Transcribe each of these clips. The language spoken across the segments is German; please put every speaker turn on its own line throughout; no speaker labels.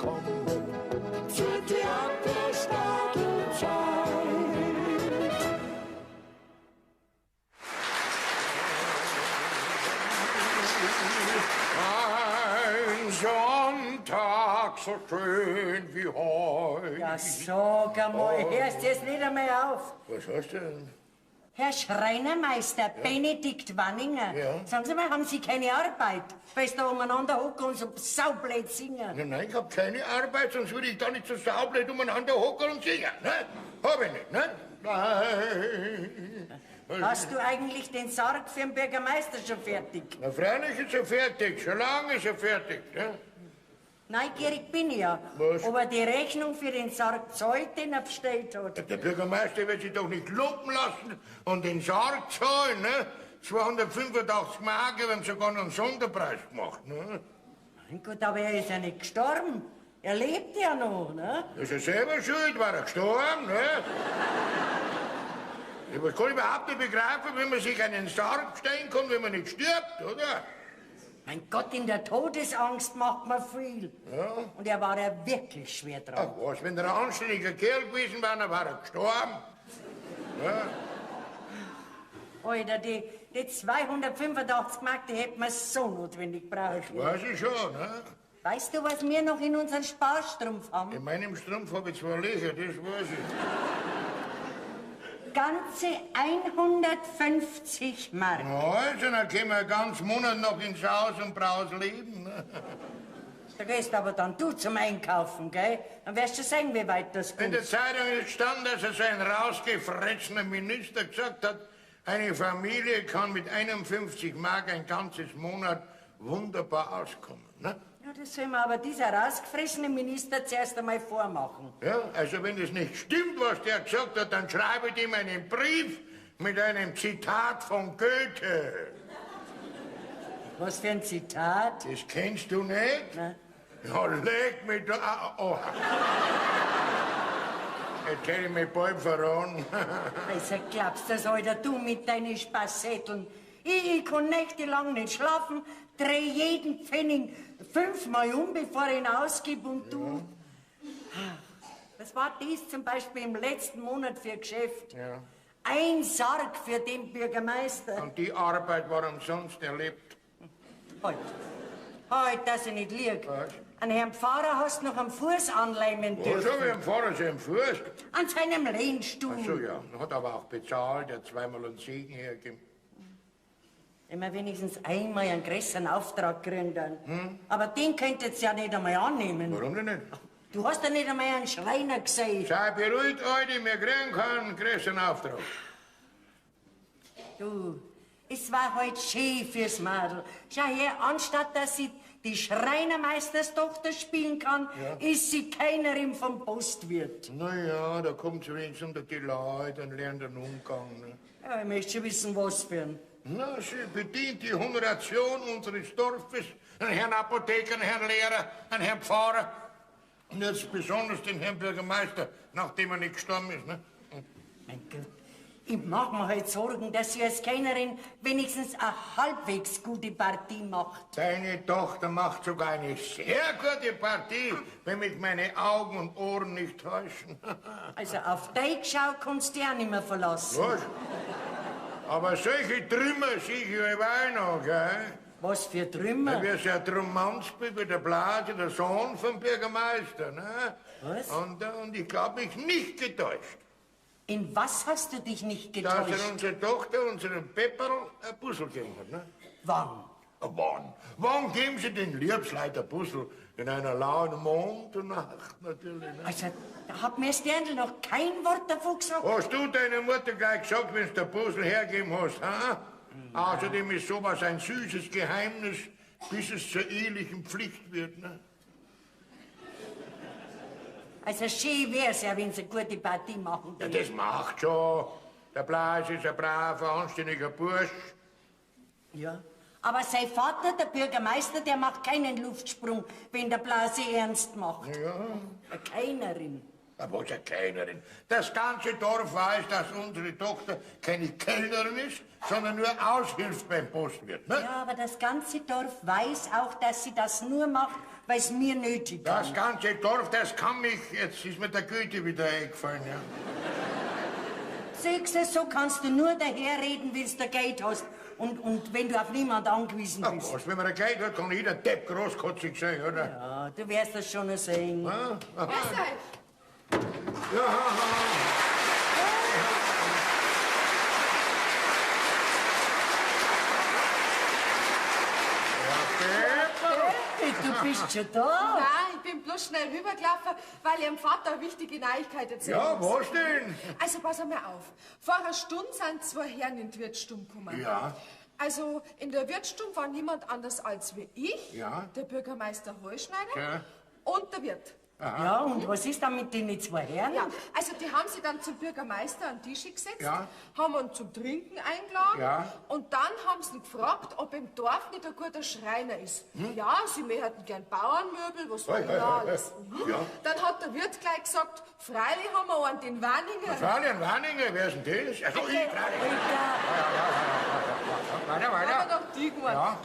willkommen zur Theaterstadenzeit. Ein Sonntag so schön wie heute.
Ja, sag einmal, hörst du jetzt nicht einmal auf?
Was hast du denn?
Herr Schreinermeister Benedikt Wanninger,
Ja.
sagen Sie mal, haben Sie keine Arbeit? Weil Sie da umeinander hocken und so saublöd singen.
Nein, ich hab keine Arbeit, sonst würde ich da nicht so saublöd umeinander hocken und singen. Ne? Hab ich nicht, ne? Nein.
Hast du eigentlich den Sarg für den Bürgermeister schon fertig?
Na, freilich ist er fertig, schon lange ist er fertig. Ne?
Neugierig bin ich ja,
Was?
ob er die Rechnung für den Sarg zahlt, den er bestellt hat.
Der Bürgermeister wird sich doch nicht lumpen lassen und den Sarg zahlen, ne? 285 Mark, wir haben sogar noch einen Sonderpreis gemacht, ne?
Mein Gott, aber er ist ja nicht gestorben. Er lebt ja noch, ne?
Das ist er selber schuld, war er gestorben, ne? Ich kann überhaupt nicht begreifen, wie man sich einen Sarg bestellen kann, wenn man nicht stirbt, oder?
Mein Gott, in der Todesangst macht man viel.
Ja.
Und er war ja wirklich schwer
Ach
dran.
was, wenn er ein anständiger Kerl gewesen wäre, dann war er gestorben. Ja.
Alter, die 285 Mark, die hätten wir so notwendig braucht.
Weiß ich schon, ne?
Weißt du, was wir noch in unserem Sparstrumpf haben?
In meinem Strumpf habe ich 2 Löcher, das weiß ich.
Ganze 150 Mark.
Na also, dann können wir einen ganzen Monat noch ins Haus und Braus leben. Ne?
Da gehst aber dann du zum Einkaufen, gell? Dann wirst du sehen, wie weit das
In der
geht.
Zeitung ist stand, dass so ein rausgefressener Minister gesagt hat, eine Familie kann mit 51 Mark ein ganzes Monat wunderbar auskommen. Ne?
Ja, das soll mir aber dieser rausgefressene Minister zuerst einmal vormachen.
Ja, also wenn es nicht stimmt, was der gesagt hat, dann schreibe ich ihm einen Brief mit einem Zitat von Goethe.
Was für ein Zitat?
Das kennst du nicht?
Na?
Ja, leg mich da... Oh. Jetzt hätte ich mich bald verraten.
Also glaubst du das, Alter, du mit deinen Spassetteln? Ich kann nächtelang nicht schlafen, dreh jeden Pfennig 5-mal um, bevor ich ihn ausgib und du... Was war dies zum Beispiel im letzten Monat für Geschäft?
Ja.
Ein Sarg für den Bürgermeister.
Und die Arbeit war umsonst erlebt.
Halt, dass ich nicht lieg.
Was?
An Herrn Pfarrer hast du noch am Fuß anleimen
Was
dürfen.
habe ich am Fahrer so im Fuß?
An seinem Lehnstuhl.
Ach so, ja. Hat aber auch bezahlt, er hat 2-mal einen Segen hergegeben.
Immer wenigstens einmal einen größeren Auftrag kriegen dann. Aber den könntest du ja nicht einmal annehmen.
Warum denn nicht?
Du hast ja nicht einmal einen Schreiner gesehen.
Sei beruhigt, Alter, wir kriegen keinen größeren Auftrag.
Du, es war halt schön fürs Mädel. Schau her, anstatt dass sie die Schreinermeisterstochter spielen kann, ist sie Kellnerin vom Postwirt.
Na ja, da kommt sie wenigstens unter die Leute und lernt den Umgang. Ne?
Ja, ich möchte schon wissen, was für ein.
Na, sie bedient die Honoration unseres Dorfes, einen Herrn Apotheker, einen Herrn Lehrer, einen Herrn Pfarrer und jetzt besonders den Herrn Bürgermeister, nachdem er nicht gestorben ist. Ne?
Mein Gott, ich mach mir halt Sorgen, dass sie als Kellnerin wenigstens eine halbwegs gute Partie macht.
Deine Tochter macht sogar eine sehr gute Partie, wenn mich meine Augen und Ohren nicht täuschen.
Also auf die Schau kannst du dich auch nicht mehr verlassen.
Was? Aber solche Trümmer sehe ich ja auch noch, gell?
Was für
Da
Trümmer?
wird ja Trumanzbübe, der Blase, der Sohn vom Bürgermeister, ne?
Was?
Und ich glaube mich nicht getäuscht.
In was hast du dich nicht
Dass er
getäuscht?
unsere Tochter, unseren Pepperl, ein Puzzle gegeben hat, ne?
Wann?
Wann? Wann geben Sie den Liebsleiter Puzzle? In einer lauen Mondnacht natürlich, ne?
Also, da hat mir Sterndl noch kein Wort davon gesagt.
Hast du deiner Mutter gleich gesagt, wenn du der Puzzle hergeben hast, ha? Außerdem ist sowas ein süßes Geheimnis, bis es zur ehelichen Pflicht wird, ne?
Also schön wär's ja, wenn sie eine gute Partie machen
Ja,
würden.
das macht schon. Der Blaß ist ein braver, anständiger Bursch.
Ja. Aber sein Vater, der Bürgermeister, der macht keinen Luftsprung, wenn der Blase ernst macht.
Ja,
Eine Kellnerin.
aber was eine Kellnerin. Das ganze Dorf weiß, dass unsere Tochter keine Kellnerin ist, sondern nur Aushilfe beim Postwirt, ne?
Ja, aber das ganze Dorf weiß auch, dass sie das nur macht, weil's mir nötig
Das
ist.
ganze Dorf, das kann mich. Jetzt ist mir der Goethe wieder eingefallen, ja.
Siehst du, so kannst du nur daherreden, wenn's du Geld hast und wenn du auf niemand angewiesen
Ach
bist.
was, wenn man ein Geld hat, kann jeder Depp großkotzig sein, oder?
Ja, du wirst das schon noch sehen.
Ah, ah.
Grüß euch.
Ja,
Du bist schon da.
Nein, ich bin bloß schnell rübergelaufen, weil ihrem Vater eine wichtige Neuigkeit erzählt
ja,
muss.
was denn?
Also pass einmal auf. Vor einer Stunde sind zwei Herren in die Wirtsstube gekommen.
Ja.
Also in der Wirtsstube war niemand anders als wie ich,
Ja.
der Bürgermeister Heuschneider
Ja.
und der Wirt.
Ja, und was ist da mit den zwei Herren?
Ja, also die haben sich dann zum Bürgermeister an den Tisch gesetzt,
Ja.
haben ihn zum Trinken eingeladen
Ja.
und dann haben sie ihn gefragt, ob im Dorf nicht ein guter Schreiner ist. Ja, sie hätten gern Bauernmöbel, was war denn da alles?
Ja.
Dann hat der Wirt gleich gesagt, freilich haben wir einen, den Wanninger.
Fabian Warninger, wer ist denn das? Also ich,
Alter,
weiter,
Aber
weiter.
noch die geworden.
Ja,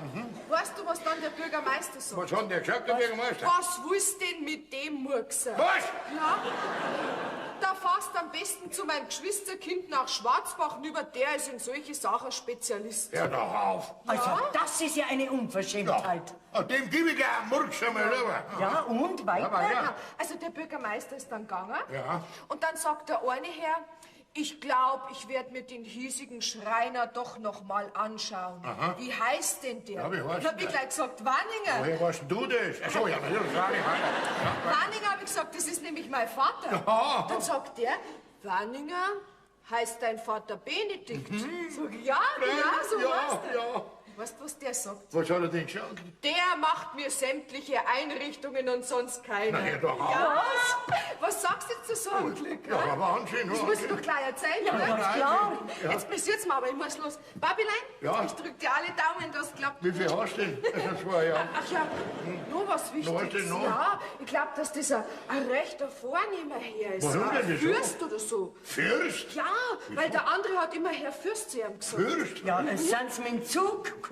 Weißt du, was dann der Bürgermeister sagt?
Was hat denn der gesagt, der Bürgermeister?
Was willst du denn mit dem Murkser?
Was?
Ja. Da fährst am besten zu meinem Geschwisterkind nach Schwarzbach rüber, der ist in solche Sachen Spezialist.
Hör doch auf.
also das ist ja eine Unverschämtheit.
Und dem gebe ich einen Murks einmal rüber.
Ja, und weiter?
Aber ja.
Ja, also der Bürgermeister ist dann gegangen.
Ja.
Und dann sagt der eine Herr, ich glaube, ich werde mir den hiesigen Schreiner doch noch mal anschauen. Wie heißt denn der?
Ja, wie heißt
Dann hab ich
der?
gleich gesagt, Wanninger.
Woher weißt denn du das? Achso, ja, natürlich, Frage, weiter.
Wanninger, habe ich gesagt, das ist nämlich mein Vater.
Ja.
Dann sagt der, Wanninger, heißt dein Vater Benedikt? Sag ich, ja, genau, so
ja,
heißt er.
ja.
Weißt du, was der sagt?
Was hat er denn gesagt?
Der macht mir sämtliche Einrichtungen und sonst keiner.
Na, hör doch auf.
Ja. Was sagst du jetzt zu so einem Glück?
Ja,
hä?
aber Wahnsinn.
Das musst du doch gleich erzählen,
Ja,
oder?
ganz klar.
Ja.
Jetzt passiert's mir, aber ich muss los. Babilein,
Ja.
ich drück dir alle Daumen, dass es klappt.
Wie viel hast du denn? Also 2 Jahre.
Ach ja, noch was Wichtiges.
Was denn noch?
Ja, ich glaube, dass das ein rechter Vornehmer Herr ist.
Warum denn
Ein
wieso?
Fürst oder so.
Fürst?
Ja, weil der andere hat immer Herr Fürst zu ihm gesagt.
Fürst?
Ja, sind sie mit dem Zug gekommen?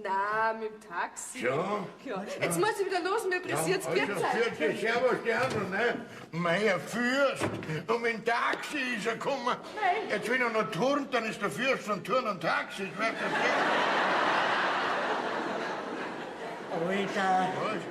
Nein, mit dem Taxi.
Ja.
Ja. Jetzt muss ich wieder los, mir pressiert's
Also,
Bierzeit.
Fürst, servus, die anderen, ne? Mein Fürst. Und mit dem Taxi ist er gekommen.
Nein.
Jetzt, wenn er noch turnt, dann ist der Fürst von Turn und Taxi. Ich weiß das
Alter.
nicht.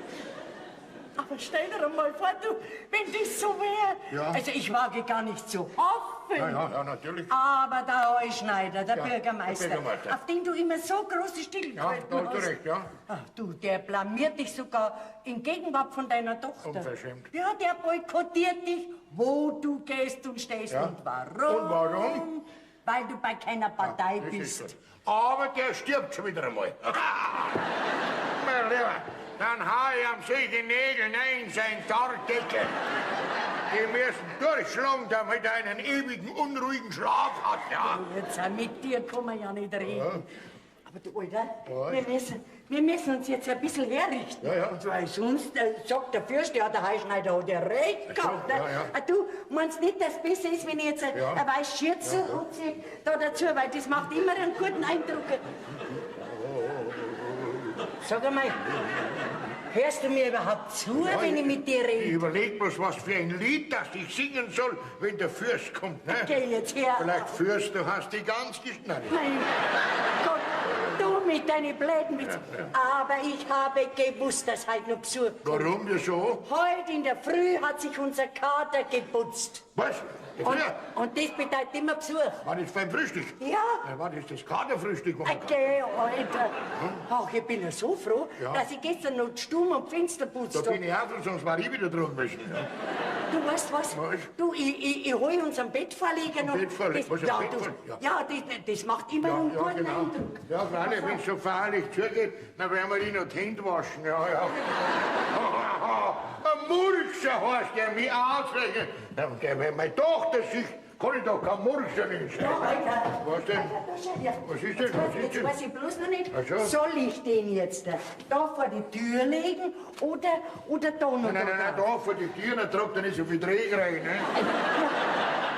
Aber stell dir mal vor, du, wenn das so wäre.
Ja.
Also ich wage gar nicht zu hoffen.
Ja, natürlich.
Aber der Heuschneider, der
Ja,
Bürgermeister,
der Bürgermeister.
auf den du immer so große Stil
Ja, da hast du recht, ja.
Ach, du, der blamiert dich sogar in Gegenwart von deiner Tochter.
Unverschämt.
Ja, der boykottiert dich, wo du gehst und stehst
Ja.
und warum.
Und warum?
Weil du bei keiner Partei
Das ist
bist.
gut. Aber der stirbt schon wieder einmal. Mein Lieber, dann hau ich am See die Nägel rein, sein Tardeckel. Die müssen durchschlagen, damit er einen ewigen, unruhigen Schlaf hat, ja.
Jetzt mit dir kann man ja nicht reden. Aber du Alter,
Was?
wir müssen uns jetzt ein bisschen herrichten.
Ja, ja.
Weil sonst sagt der Fürst, ja, der Heischneider hat ja recht gehabt.
ja,
ne?
ja.
Ah, du meinst nicht, dass es besser ist, wenn ich jetzt
Ja.
ein weiß Schürzel anziehe da dazu, weil das macht immer einen guten Eindruck. Sag einmal, hörst du mir überhaupt zu, wenn ich mit dir
Ich
rede?
überleg bloß, was für ein Lied, das ich singen soll, wenn der Fürst kommt, ne?
Geh jetzt her.
Vielleicht Fürst, du hast die ganz geschnallt.
Mein Gott, du mit deinen blöden Witz. Aber ich habe gewusst, dass heute noch Besuch kommt.
Warum wieso?
Heute in der Früh hat sich unser Kater geputzt.
Was?
Und,
Ja.
und das bedeutet immer Besuch.
War das beim Frühstück?
Ja.
War das das Kaderfrühstück? wo man-
Okay, Alter. Ach, ich bin ja so froh,
Ja.
dass ich gestern noch die Stumm und Fenster putzt
Da
habe.
bin ich auch, sonst war ich wieder dran gewesen. Ja.
Du weißt was?
Was?
Du, ich hol uns am Bettvorleger noch.
Bettvorleger? Was, ein
ja,
Bettvorleger?
ja, das macht immer einen guten Eindruck.
Ja, freilich, wenn es so feierlich zugeht, dann werden wir die noch die Hände waschen. Ja, ja. Ein Murkser heißt der, mich ausrechnen. Ja, und der, wenn meine Tochter sich, kann ich doch kein Murkser nehmen.
Ja, Alter.
Was denn?
Ja.
Was ist denn?
Jetzt
Was ist
jetzt
denn?
weiß ich bloß noch nicht,
Ach so.
soll ich den jetzt da vor die Tür legen oder da noch?
Nein, da vor die Tür, dann tragt er nicht so viel Dreck rein. Ne?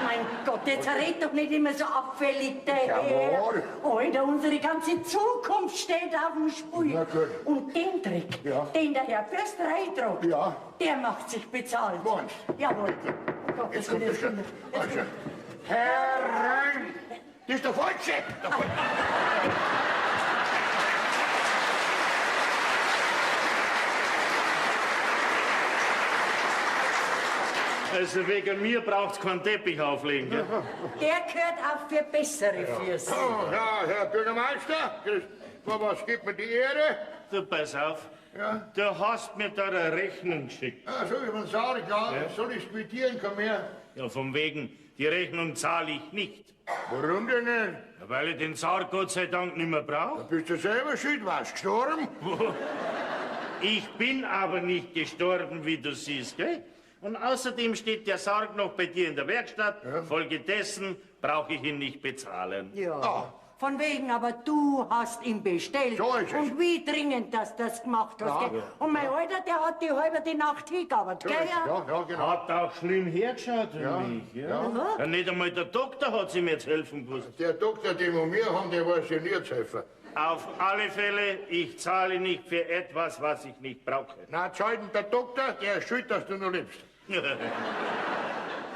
Mein Gott, jetzt red doch nicht immer so abfällig daher.
Jawohl.
Alter, unsere ganze Zukunft steht auf dem Spiel.
Na gut.
Und den Trick,
Ja.
den der Herr Fürster eintragt,
Ja.
der macht sich bezahlt.
Meinst
Jawohl.
Jetzt kommt der schon. Herein! Das ist der Falsche! Der Falsche.
Also wegen mir braucht's keinen Teppich auflegen, gell?
Der gehört auch für bessere Fürsten.
Oh, ja, Herr Bürgermeister, was gibt mir die Ehre?
Du, pass auf.
Ja.
Du hast mir da eine Rechnung geschickt.
Ah, so, über den Saal, ja. Soll ich quittieren, komm her.
Ja, von wegen, die Rechnung zahle ich nicht.
Warum denn nicht?
Ja, weil ich den Sarg Gott sei Dank nicht mehr brauche.
Bist du selber schuld, warst gestorben?
Ich bin aber nicht gestorben, wie du siehst, gell? Und außerdem steht der Sarg noch bei dir in der Werkstatt. Folgedessen brauche ich ihn nicht bezahlen.
Ja.
Ah.
Von wegen, aber du hast ihn bestellt.
So ist es.
Und wie dringend, dass du das gemacht hast.
Ja.
Gell? Und mein Alter, der hat die halbe Nacht hingearbeitet, gell?
Ja, genau.
Hat auch schlimm hergeschaut
Ja,
um mich, ja?
ja.
Ja, nicht einmal der Doktor hat sie mir jetzt helfen gewusst.
Der Doktor, den wir mir haben, der weiß ja nie zu helfen.
Auf alle Fälle, ich zahle nicht für etwas, was ich nicht brauche.
Na, zahlt der Doktor, der ist schuld, dass du noch lebst.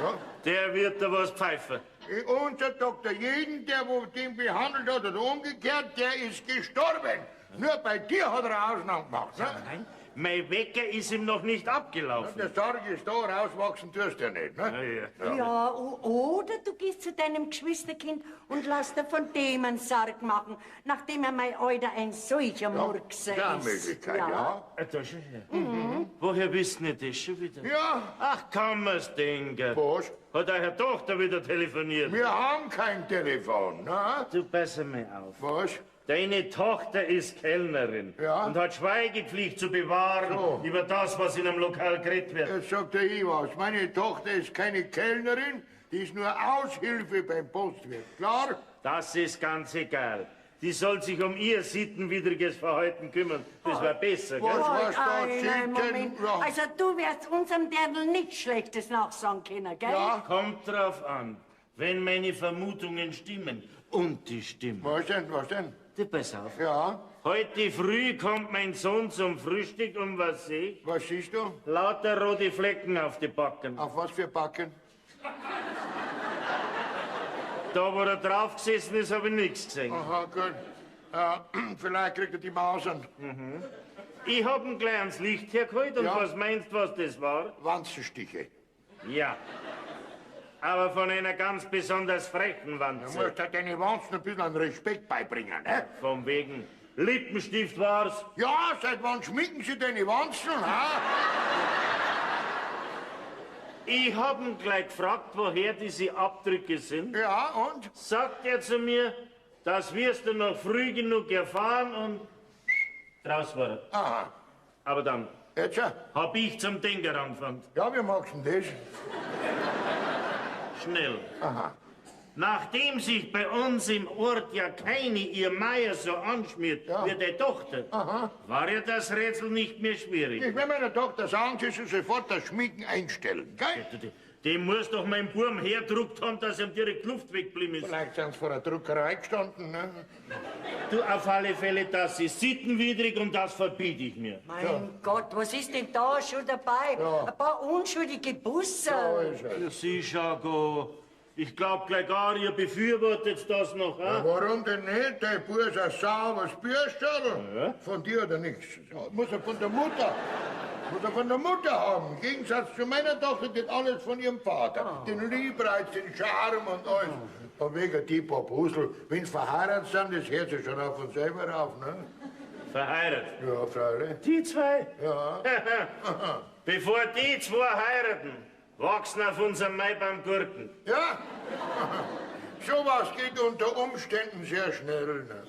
Ja?
Der wird da was pfeifen.
Unser Doktor, jeden, der wo den behandelt hat oder umgekehrt, der ist gestorben. Nur bei dir hat er eine Ausnahme gemacht. Ne?
Nein, mein Wecker ist ihm noch nicht abgelaufen.
Der Sarg ist da, rauswachsen tust du ja nicht. Ne?
Ja, oder du gehst zu deinem Geschwisterkind und lass dir von dem einen Sarg machen, nachdem er mein Alter ein solcher Murkser
Ja,
ist.
Möglichkeit, ja.
Da schon her. Woher wissen ihr das schon wieder?
Ja,
Ach, kann man's denken.
was?
Hat eure Tochter wieder telefoniert?
Wir haben kein Telefon. Ne?
Du, pass mal auf.
Was?
Deine Tochter ist Kellnerin
Ja.
und hat Schweigepflicht zu bewahren
So.
über das, was in einem Lokal geredet wird.
Jetzt sagt der ich was. Meine Tochter ist keine Kellnerin, die ist nur Aushilfe beim Postwirt. Klar?
Das ist ganz egal. Die soll sich um ihr sittenwidriges Verhalten kümmern. Das wäre besser,
Was?
gell?
Was da
Nein,
sitten?
Moment.
Ja.
Also du wirst unserem Dirndl nichts Schlechtes nachsagen können, gell?
Ja.
Kommt drauf an, wenn meine Vermutungen stimmen. Und die stimmen.
Was denn? Was denn?
Du, pass auf.
Ja,
Heute früh kommt mein Sohn zum Frühstück und was sehe ich?
was siehst du?
Lauter rote Flecken auf die Backen.
Auf was für Backen?
Da, wo er drauf gesessen ist, habe ich nichts gesehen.
Aha, gut. Vielleicht kriegt er die Masern.
Ich hab ihn gleich ans Licht hergeholt und
Ja.
was meinst du, was das war?
Wanzenstiche.
Ja. Aber von einer ganz besonders frechen
Du
Wanze.
musst halt deine Wanzen ein bisschen an Respekt beibringen, ne?
Von wegen Lippenstift war's.
Ja, seit wann schminken sie deine Wanzen, ha?
Ich hab ihn gleich gefragt, woher diese Abdrücke sind.
Ja, und?
Sagt er zu mir, das wirst du noch früh genug erfahren und draus war er.
Aha.
Aber dann
Jetzt ja.
hab ich zum Denker angefangen.
Ja, wie magst du denn das?
Schnell.
Aha.
Nachdem sich bei uns im Ort ja keine ihr Meier so anschmiert
Ja.
wie die Tochter,
Aha.
war ja das Rätsel nicht mehr schwierig.
Ich will meiner Tochter sagen, sie soll sofort das Schminken einstellen, gell?
Dem muss doch mein Burm herdruckt haben, dass ihm direkt Luft weggeblieben ist.
Vielleicht sind sie vor der Druckerei gestanden, ne?
Du, auf alle Fälle, das ist sittenwidrig und das verbiete ich mir.
Mein Gott, was ist denn da schon dabei?
Ja.
Ein paar unschuldige
So
Busser.
ist es.
Ja, Sie, Schago, ich glaub gleich gar, ihr befürwortet das noch,
Ja,
ha?
warum denn nicht? Der Bub ist ein sauberes Bürsterl. Von dir oder nichts. Muss er von der Mutter. Muss er von der Mutter haben. Im Gegensatz zu meiner Tochter geht alles von ihrem Vater. Den Liebreiz, den Charme und alles. Und wegen die paar Puzzle, wenn sie verheiratet sind, das hört sich schon auf von selber auf, ne?
Verheiratet.
Ja, freilich.
Die zwei?
Ja.
Bevor die zwei heiraten, wachsen auf unserem Maibaum Gurken.
Ja? Sowas geht unter Umständen sehr schnell, ne?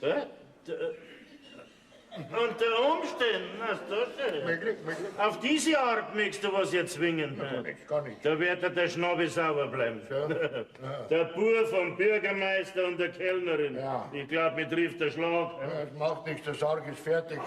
Ja? Unter Umständen, hast du schön.
Möglich, möglich.
Auf diese Art möchtest du was jetzt zwingen.
Gar nicht, gar nicht.
Da wird dir der Schnabel sauber bleiben.
Ja.
Der Bur vom Bürgermeister und der Kellnerin.
Ja.
Ich glaube, mir trifft der Schlag.
Ja, es macht nichts, der Sarg ist fertig.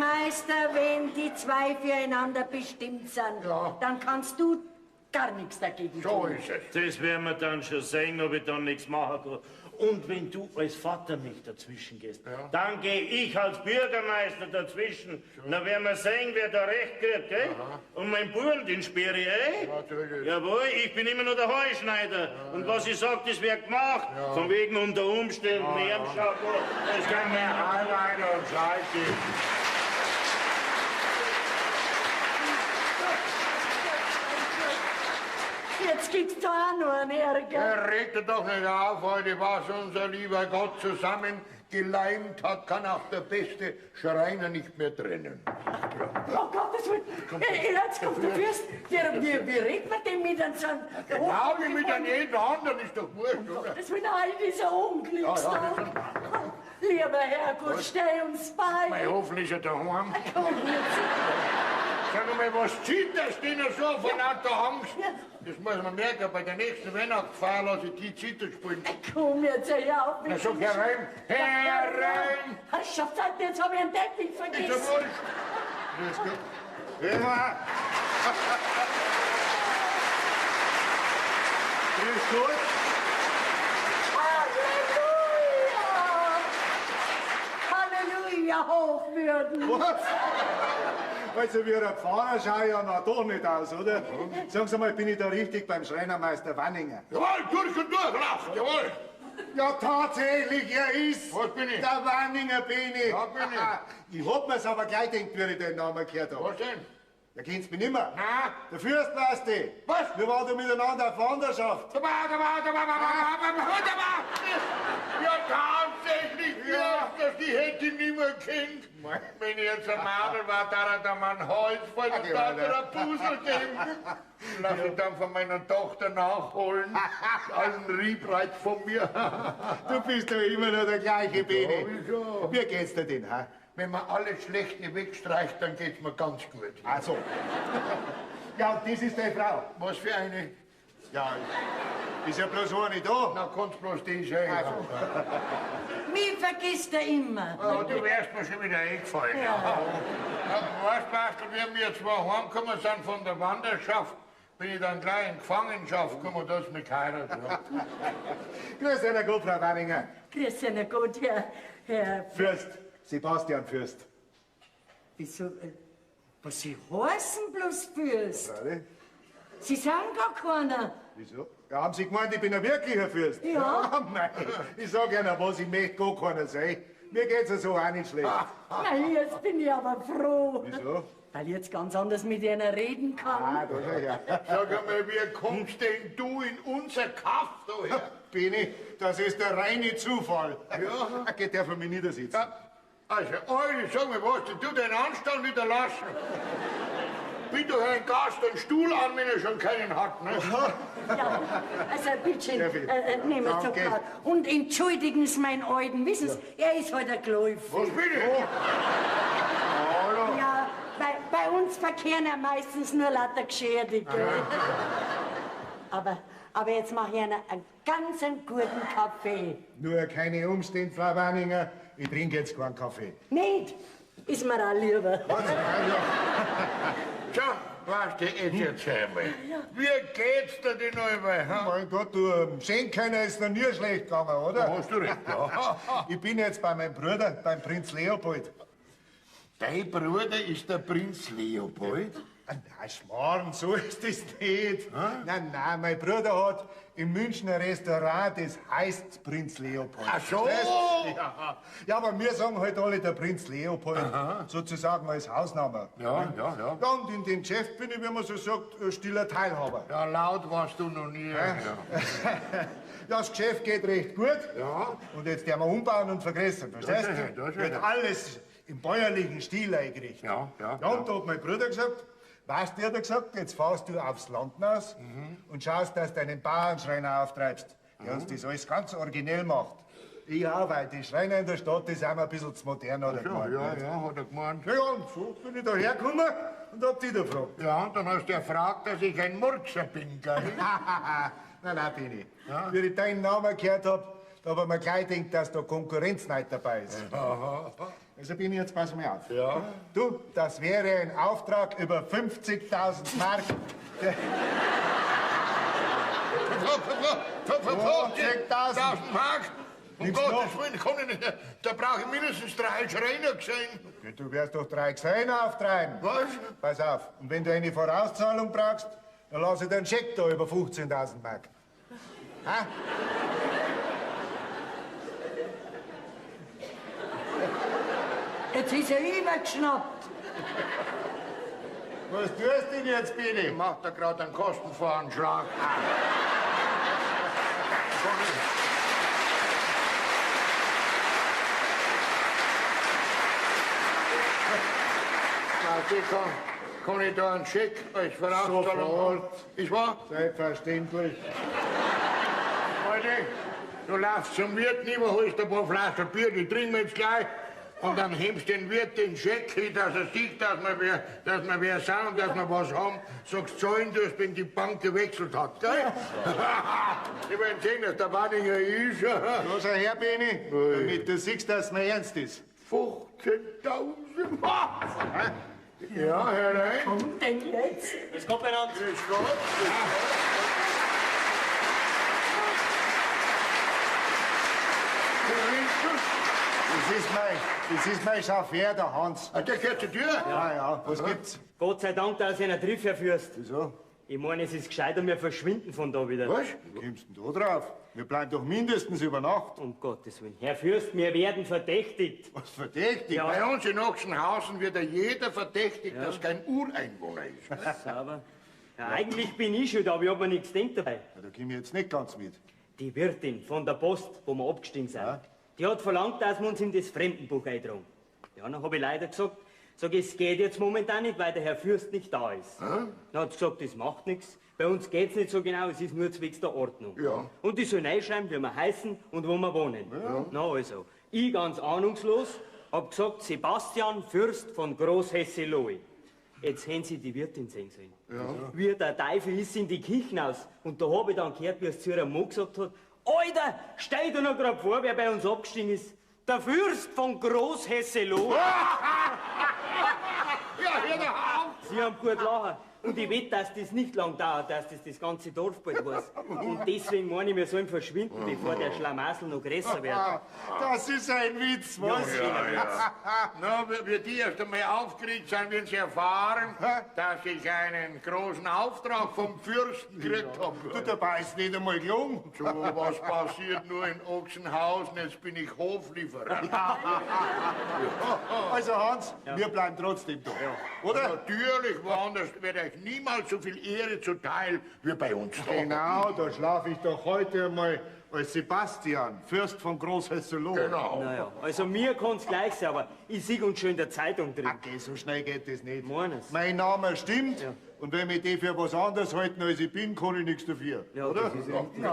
Bürgermeister, wenn die zwei füreinander bestimmt sind,
Ja.
dann kannst du gar nichts dagegen
So
tun.
ist es.
Das werden wir dann schon sehen, ob ich dann nichts machen kann. Und wenn du als Vater nicht dazwischen gehst, dann gehe ich als Bürgermeister dazwischen. Dann werden wir sehen, wer da recht kriegt, gell? Und mein Buben, den sperre ich,
Natürlich.
Jawohl, ich bin immer nur der Heuschneider. Und was ich sag, das wird gemacht. Von wegen unter Umständen, Lärmschaukel, das kann man
Arbeiter und Seite.
Jetzt gibt's da auch noch einen Ärger.
Er regt doch nicht auf, heute was unser lieber Gott zusammen geleimt hat, kann auch der beste Schreiner nicht mehr trennen.
Oh Gottes Willen, jetzt kommt der Fürst. Wie redet man denn mit einem so einem...
Genau wie mit einem jeden anderen, ist doch wurscht, oder?
Das will all dieser Unglückstag. Lieber Herrgott, stell uns bei.
Mein hoffentlich ist er daheim.
Komm jetzt.
Sag mal, was zieht das denn so voneinander Angst? Das muss man merken, bei der nächsten Weihnachtsfeier lasse ich die Zitter spielen.
Komm jetzt, hör auf.
Na, sag herein, herein!
Herrschaftszeiten, jetzt habe ich einen Deckel
Ist ja
vergessen.
wurscht. Grüß Gott. Immer. Grüß Gott.
Halleluja! Halleluja, Hochwürden.
Also wie ein Pfarrer schaue ich ja noch doch nicht aus, oder? Sagen Sie mal, bin ich da richtig beim Schreinermeister Wanninger?
Jawohl, durch und durch, lacht, jawohl.
Ja, tatsächlich, er ist.
Was bin ich?
Der Wanninger bin ich.
Ja, bin ich.
Ich hab mir's aber gleich gedacht, wie ich den Namen gehört habe.
Was denn?
Ja, kennst mich nimmer.
Na?
Der Fürst weißt du.
Was?
Wir waren da miteinander auf Wanderschaft.
Da war. Ja, tatsächlich, ja, dass die hätte ich nicht mehr kennt. Wenn ich jetzt ein Madel war, da hat er mir ein Hals voll und da hat er ein Puzzle geben. Lass ich dann von meiner Tochter nachholen. Ein Riebreiz von mir.
Du bist doch immer noch der gleiche Bene.
wieso?
Wie geht's dir denn, ha?
Wenn man alles Schlechte wegstreicht, dann geht's mir ganz gut.
Also. Ja, und das ist deine Frau.
Was für eine?
Ja, ist ja bloß eine da.
Na, kann's bloß die sein.
Also.
Mich vergisst er immer.
Ja, du wärst mir schon wieder eingefallen. Ja. Weißt du, Bastel, wie wir zwei heimgekommen sind von der Wanderschaft, bin ich dann gleich in Gefangenschaft gekommen, dass mich geheiratet hat.
Grüß dich, Gott, Frau Wanninger.
Grüß Sie, Gott, Herr...
Fürst, Sebastian Fürst.
Wieso... Was Sie heißen bloß Fürst?
Warte.
Sie sind gar keiner.
Wieso? Ja, haben Sie gemeint, ich bin ein wirklicher Fürst?
Ja.
Nein, ich sag Ihnen was, ich möchte gar keiner sein. Mir geht's ja so auch nicht schlecht.
Na, jetzt bin ich aber froh.
Wieso?
Weil ich jetzt ganz anders mit Ihnen reden kann.
Ah, da schau ja.
Sag einmal, wie kommst denn du in unser Kaff daher?
Beni, das ist der reine Zufall.
Ja.
Geht der von mir niedersitzen?
Ja, also, Alter, sag mir was, du den Anstand wieder lassen. Bitte ein Gast einen Stuhl an, wenn er schon keinen hat, ne?
Ja, also bitte,
Sehr viel.
nehmen Sie doch
Danke.
grad. Und entschuldigen Sie meinen Alten, wissen Sie, er ist halt ein Gläufer.
Was bitte? Hallo?
Ja, bei uns verkehren ja meistens nur lauter Gescherte, gell? Aber jetzt mache ich Ihnen einen ganz guten Kaffee.
Nur keine Umstände, Frau Wanninger. Ich trinke jetzt keinen Kaffee.
Nicht? Ist mir auch lieber.
So, weißt du, jetzt erzähl mal. Wie geht's dir denn über?
Mein Gott, du Schenkeiner ist noch nie schlecht gegangen, oder?
Hast du recht, ja.
Ich bin jetzt bei meinem Bruder, beim Prinz Leopold.
Dein Bruder ist der Prinz Leopold?
Nein, Schmarrn, so ist es nicht. Nein, mein Bruder hat in München ein Restaurant, das heißt Prinz Leopold.
Ach so.
Ja, aber wir sagen halt alle der Prinz Leopold, sozusagen als Hausname.
Ja.
Ja, und in dem Geschäft bin ich, wie man so sagt, ein stiller Teilhaber.
Ja, laut warst du noch nie. Ja.
Ja, das Geschäft geht recht gut.
Ja.
Und jetzt werden wir umbauen und vergrößern, verstehst
Das ist
du?
er, das ist
Wird
er.
alles im bäuerlichen Stil eingerichtet.
Ja.
Und da hat mein Bruder gesagt, weißt du, hat er gesagt, jetzt fahrst du aufs Land hinaus und schaust, dass du einen Bauernschreiner auftreibst, der uns das alles ganz originell macht. Ich auch, weil die Schreiner in der Stadt, die sind mir ein bisschen zu modern, hat er gemeint.
Ja, hat er gemeint.
Ja, und so bin ich da hergekommen und hab die da gefragt.
Ja, und dann hast du gefragt, dass ich ein Murkser bin, gell?
Nein, bin ich. Wie ich deinen Namen gehört hab, da hab ich mir gleich gedacht, dass da Konkurrenz nicht dabei ist. Also bin ich jetzt, pass mal auf.
Ja.
Du, das wäre ein Auftrag über 50.000 Mark.
50.000 Mark? Um
Nimmst
Gottes
du?
Willen, kann ich nicht. Da brauche ich mindestens 3 Schreiner gesehen.
Ja, du wirst doch 3 Gesellen auftreiben.
Was?
Pass auf, und wenn du eine Vorauszahlung brauchst, dann lass ich dir einen Scheck da über 15.000 Mark. Ha?
Jetzt ist er übergeschnappt.
Was tust du denn jetzt, Bini?
Ich mach da gerade einen Kostenvoranschlag. Kann ich da einen Scheck als Vorauszahlung?
Sofort.
Ich war?
Selbstverständlich.
Leute, du laufst zum Wirt rüber, holst ein paar Flaschen Bier, die trinken wir jetzt gleich. Und dann hebst den Wirt den Scheck hin, dass er sieht, dass wir wer sind und dass wir was haben. Sagst, zahlen du es, wenn die Bank gewechselt hat, gell? Sie werden sehen, dass der Banninger ist.
Los her, Bini, damit du siehst, dass es mir ernst ist.
15.000 Mark. Ja, herein.
Und denn jetzt?
Es kommt beieinander.
Grüß Gott.
Das ist mein Chauffeur, der Hans.
Ah, der gehört zur Tür?
Ja, was gibt's?
Gott sei Dank, dass ich einen Triff erführst.
Wieso?
Ich meine, es ist gescheiter, wir verschwinden von da wieder.
Was?
Wie kommst du denn da drauf? Wir bleiben doch mindestens über Nacht.
Um Gottes Willen. Herr Fürst, wir werden verdächtigt.
Was verdächtig?
Ja.
Bei uns in Ochsenhausen wird ja jeder verdächtigt, dass kein Ureinwohner ist.
Sauber. Ja, eigentlich bin ich schon da, aber ich hab mir nichts gedacht dabei.
Ja, da komm ich jetzt nicht ganz mit.
Die Wirtin von der Post, wo wir abgestiegen sind, die hat verlangt, dass wir uns in das Fremdenbuch eintragen. Ja, dann habe ich leider gesagt, es geht jetzt momentan nicht, weil der Herr Fürst nicht da ist. Dann hat sie gesagt, das macht nichts. Bei uns geht's nicht so genau, es ist nur zwecks der Ordnung.
Ja.
Und die sollen reinschreiben, wie wir heißen und wo wir wohnen. Ja. Na also, ich ganz ahnungslos, hab gesagt, Sebastian Fürst von Großhesselohe. Jetzt haben sie die Wirtin sehen sollen. Ja. Wie der Teufel ist in die Kirchen aus. Und da hab ich dann gehört, wie es zu ihrem Mann gesagt hat, Alter, stell dir noch grad vor, wer bei uns abgestiegen ist. Der Fürst von Großhesselohe.
Ja, hör doch auf!
Sie haben gut lachen. Und ich wette, dass das nicht lang dauert, dass das ganze Dorf bald weiß. Und deswegen meine ich, wir sollen verschwinden, bevor der Schlamassel noch größer wird.
Das ist ein Witz, was?
Na, wir die erst einmal aufgeregt sind, wenn sie erfahren, dass ich einen großen Auftrag vom Fürsten gekriegt
Du,
habe.
dabei ist nicht einmal gelungen.
So was passiert nur in Ochsenhausen, jetzt bin ich Hoflieferant.
Also Hans, wir bleiben trotzdem da. Oder?
Natürlich, woanders wird euch niemals so viel Ehre zuteil wie bei uns.
Genau, da schlafe ich doch heute einmal als Sebastian, Fürst von Großhesselohe.
Genau.
Naja, also mir kann's gleich sein, aber ich sehe uns schon in der Zeitung drin.
Okay, so schnell geht das nicht.
Meines.
Mein Name stimmt. Und wenn wir die für was anderes halten, als ich bin, kann ich nichts dafür.
Ja,
oder?
das ist richtig.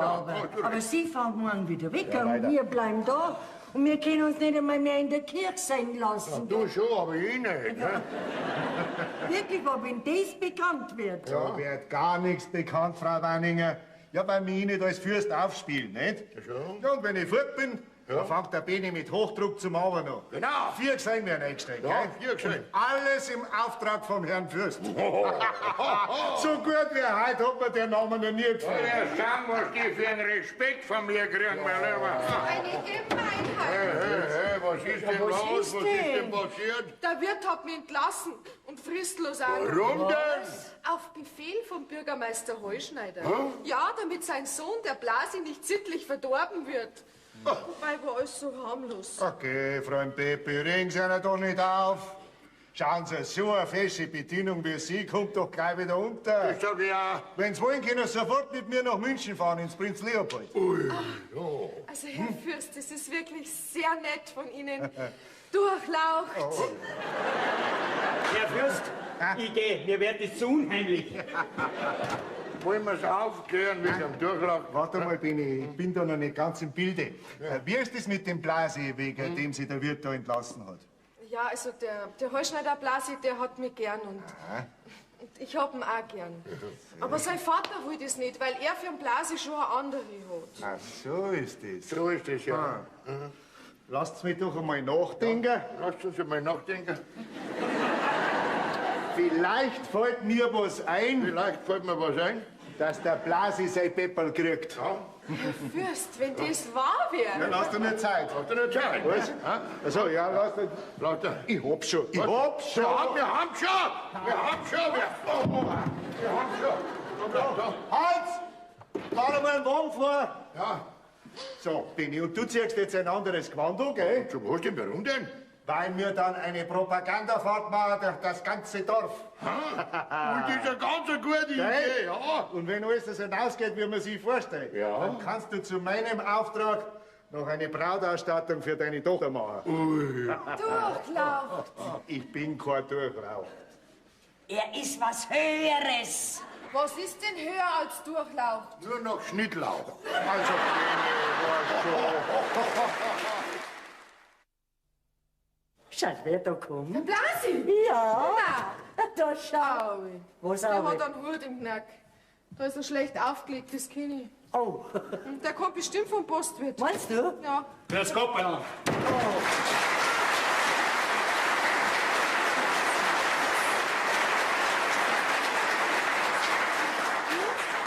Aber Sie fahren morgen wieder weg
Ja,
und
weiter.
wir bleiben da. Und wir können uns nicht einmal mehr in der Kirche sein lassen.
Du schon, aber ich nicht. Ne?
Wirklich, aber wenn das bekannt wird.
Da wird gar nichts bekannt, Frau Wanninger. Ja, weil mich nicht als Fürst aufspielen, nicht?
schon.
Ja, und wenn ich fort bin, dann fängt der Beni mit Hochdruck zum Arbeiten an.
Genau.
4 Gesellen werden eingestellt,
Ja,
gell?
4 Gesellen.
Und alles im Auftrag vom Herrn Fürst. So gut wie heute hat man den Namen noch nie
Ja,
gefunden.
schauen, was die für einen Respekt von mir kriegen, mein Lieber.
Eine Gemeinheit.
Hey, was ist denn
was
los?
ist
Was
denn?
ist denn passiert?
Der Wirt hat mich entlassen und fristlos an.
Warum denn?
Auf Befehl vom Bürgermeister Heuschneider. Ja, damit sein Sohn, der Blasi, nicht sittlich verdorben wird. Wobei war alles so harmlos.
Okay, Freund Pepe, regen Sie einen doch nicht auf. Schauen Sie, so eine feste Bedienung wie Sie kommt doch gleich wieder unter.
Ich sag ja.
Wenn Sie wollen, können Sie sofort mit mir nach München fahren, ins Prinz Leopold.
Also, Herr Fürst, es ist wirklich sehr nett von Ihnen. Durchlaucht.
Herr Fürst, ich gehe, mir wird es zu unheimlich.
Wollen wir es aufklären wegen dem Durchlauf?
Warte mal, Beni, ich bin da noch nicht ganz im Bilde. Wie ist es mit dem Blasi, wegen dem Sie der Wirt da entlassen hat?
Ja, also der Heuschneider Blasi, der hat mich gern und ich hab ihn auch gern. Aber sein Vater will das nicht, weil er für den Blasi schon eine andere hat.
Ach, so ist es.
So ist es ja.
Lasst mich doch einmal nachdenken.
Lasst uns einmal nachdenken.
Vielleicht fällt mir was ein,
Vielleicht fällt mir was ein.
dass der Blasi sein Pepperl kriegt.
Ja,
Fürst, wenn das wahr
Ja,
wäre.
lass dir nicht Zeit.
hast du nicht Zeit?
Was? Also, ja, lass dir.
Lauter.
Ich hab's schon. Ich hab's schon.
Wir haben schon!
Halt! Fahr mal einen Wagen vor!
Ja,
So, Benni, und du ziehst jetzt ein anderes Gewand an, gell?
so was denn? Warum denn?
Weil wir dann eine Propagandafahrt machen durch das ganze Dorf.
Und das ist eine ganz gute Idee, ja.
Und wenn alles so ausgeht, wie man sich vorstellt,
Ja.
dann kannst du zu meinem Auftrag noch eine Brautausstattung für deine Tochter machen.
Durchlaucht.
Ich bin kein Durchlaucht.
Er ist was Höheres.
Was ist denn höher als Durchlaucht?
Nur noch Schnittlauch.
Also,
Schau, wer da kommt.
Blasi!
Ja,
Na,
da schau.
Aui.
Was
Der
auch?
hat einen Hut im Knack. Da ist ein schlecht aufgelegtes Kinn.
Oh,
Der kommt bestimmt vom Postwirt.
meinst du?
Ja.
Grüß Gott, Bernhard.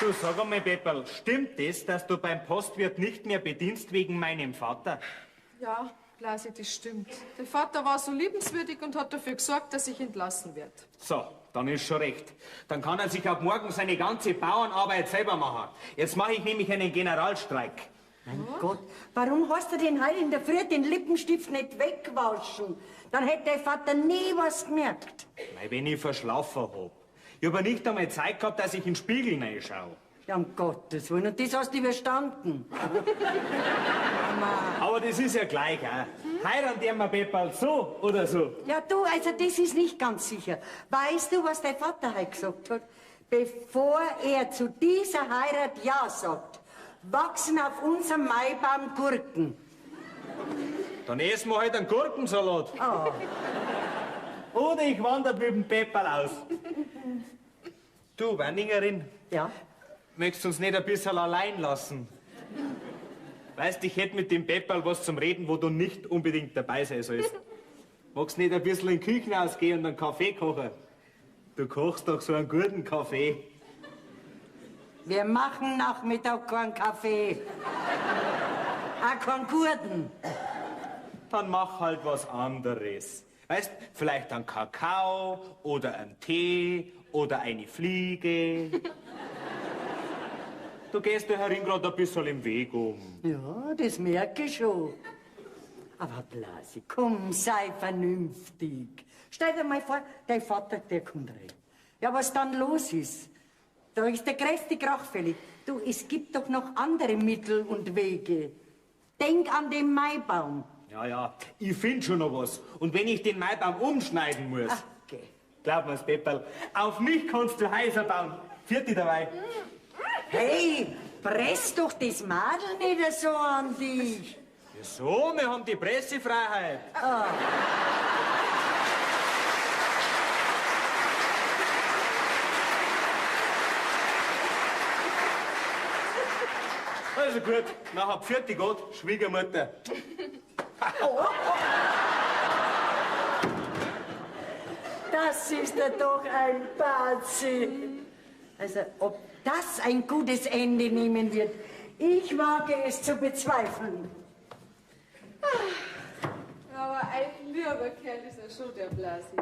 Du, sag einmal, Pepperl, stimmt das, dass du beim Postwirt nicht mehr bedienst wegen meinem Vater?
Ja, Blasi, das stimmt. Der Vater war so liebenswürdig und hat dafür gesorgt, dass ich entlassen werde.
So, dann ist schon recht. Dann kann er sich ab morgen seine ganze Bauernarbeit selber machen. Jetzt mache ich nämlich einen Generalstreik.
Mein Gott, warum hast du denn heute in der Früh den Lippenstift nicht weggewaschen? Dann hätte der Vater nie was gemerkt.
Weil wenn ich verschlafen hab. Ich hab ja nicht einmal Zeit gehabt, dass ich in den Spiegel reinschaue.
Ja, um Gottes Willen, und das hast du überstanden.
Aber das ist ja gleich, auch. Heiraten wir Pepperl so oder so?
Ja, du, also das ist nicht ganz sicher. Weißt du, was dein Vater heute gesagt hat? Bevor er zu dieser Heirat Ja sagt, wachsen auf unserem Maibaum Gurken.
Dann essen wir halt einen Gurkensalat.
Oh.
Oder ich wandere mit dem Pepperl aus. Du, Wanningerin,
Ja?
möchtest du uns nicht ein bisschen allein lassen? Weißt, ich hätte mit dem Pepperl was zum Reden, wo du nicht unbedingt dabei sein sollst. Magst du nicht ein bisschen in die Küche ausgehen und einen Kaffee kochen? Du kochst doch so einen guten Kaffee.
Wir machen Nachmittag keinen Kaffee. Auch keinen guten.
Dann mach halt was anderes. Weißt, vielleicht einen Kakao oder einen Tee oder eine Fliege. Du gehst da herin gerade ein bisschen im Weg um.
Ja, das merke ich schon. Aber Blasi, komm, sei vernünftig. Stell dir mal vor, dein Vater, der kommt rein. Ja, was dann los ist, da ist der größte Krach fällig. Du, es gibt doch noch andere Mittel und Wege. Denk an den Maibaum.
Ja, ja, ich find schon noch was. Und wenn ich den Maibaum umschneiden muss,
Ach, okay.
glaub mir's, Pepperl, auf mich kannst du Häuser bauen. Vierte dabei.
Hey, press doch das Madel nicht so an dich.
Wieso? Wir haben die Pressefreiheit. Also gut, nachher vierte Gott, Schwiegermutter.
Das ist ja doch ein Bazi. Also, ob das ein gutes Ende nehmen wird, ich wage es zu bezweifeln.
Aber ein lieber Kerl ist er schon, der Blasi.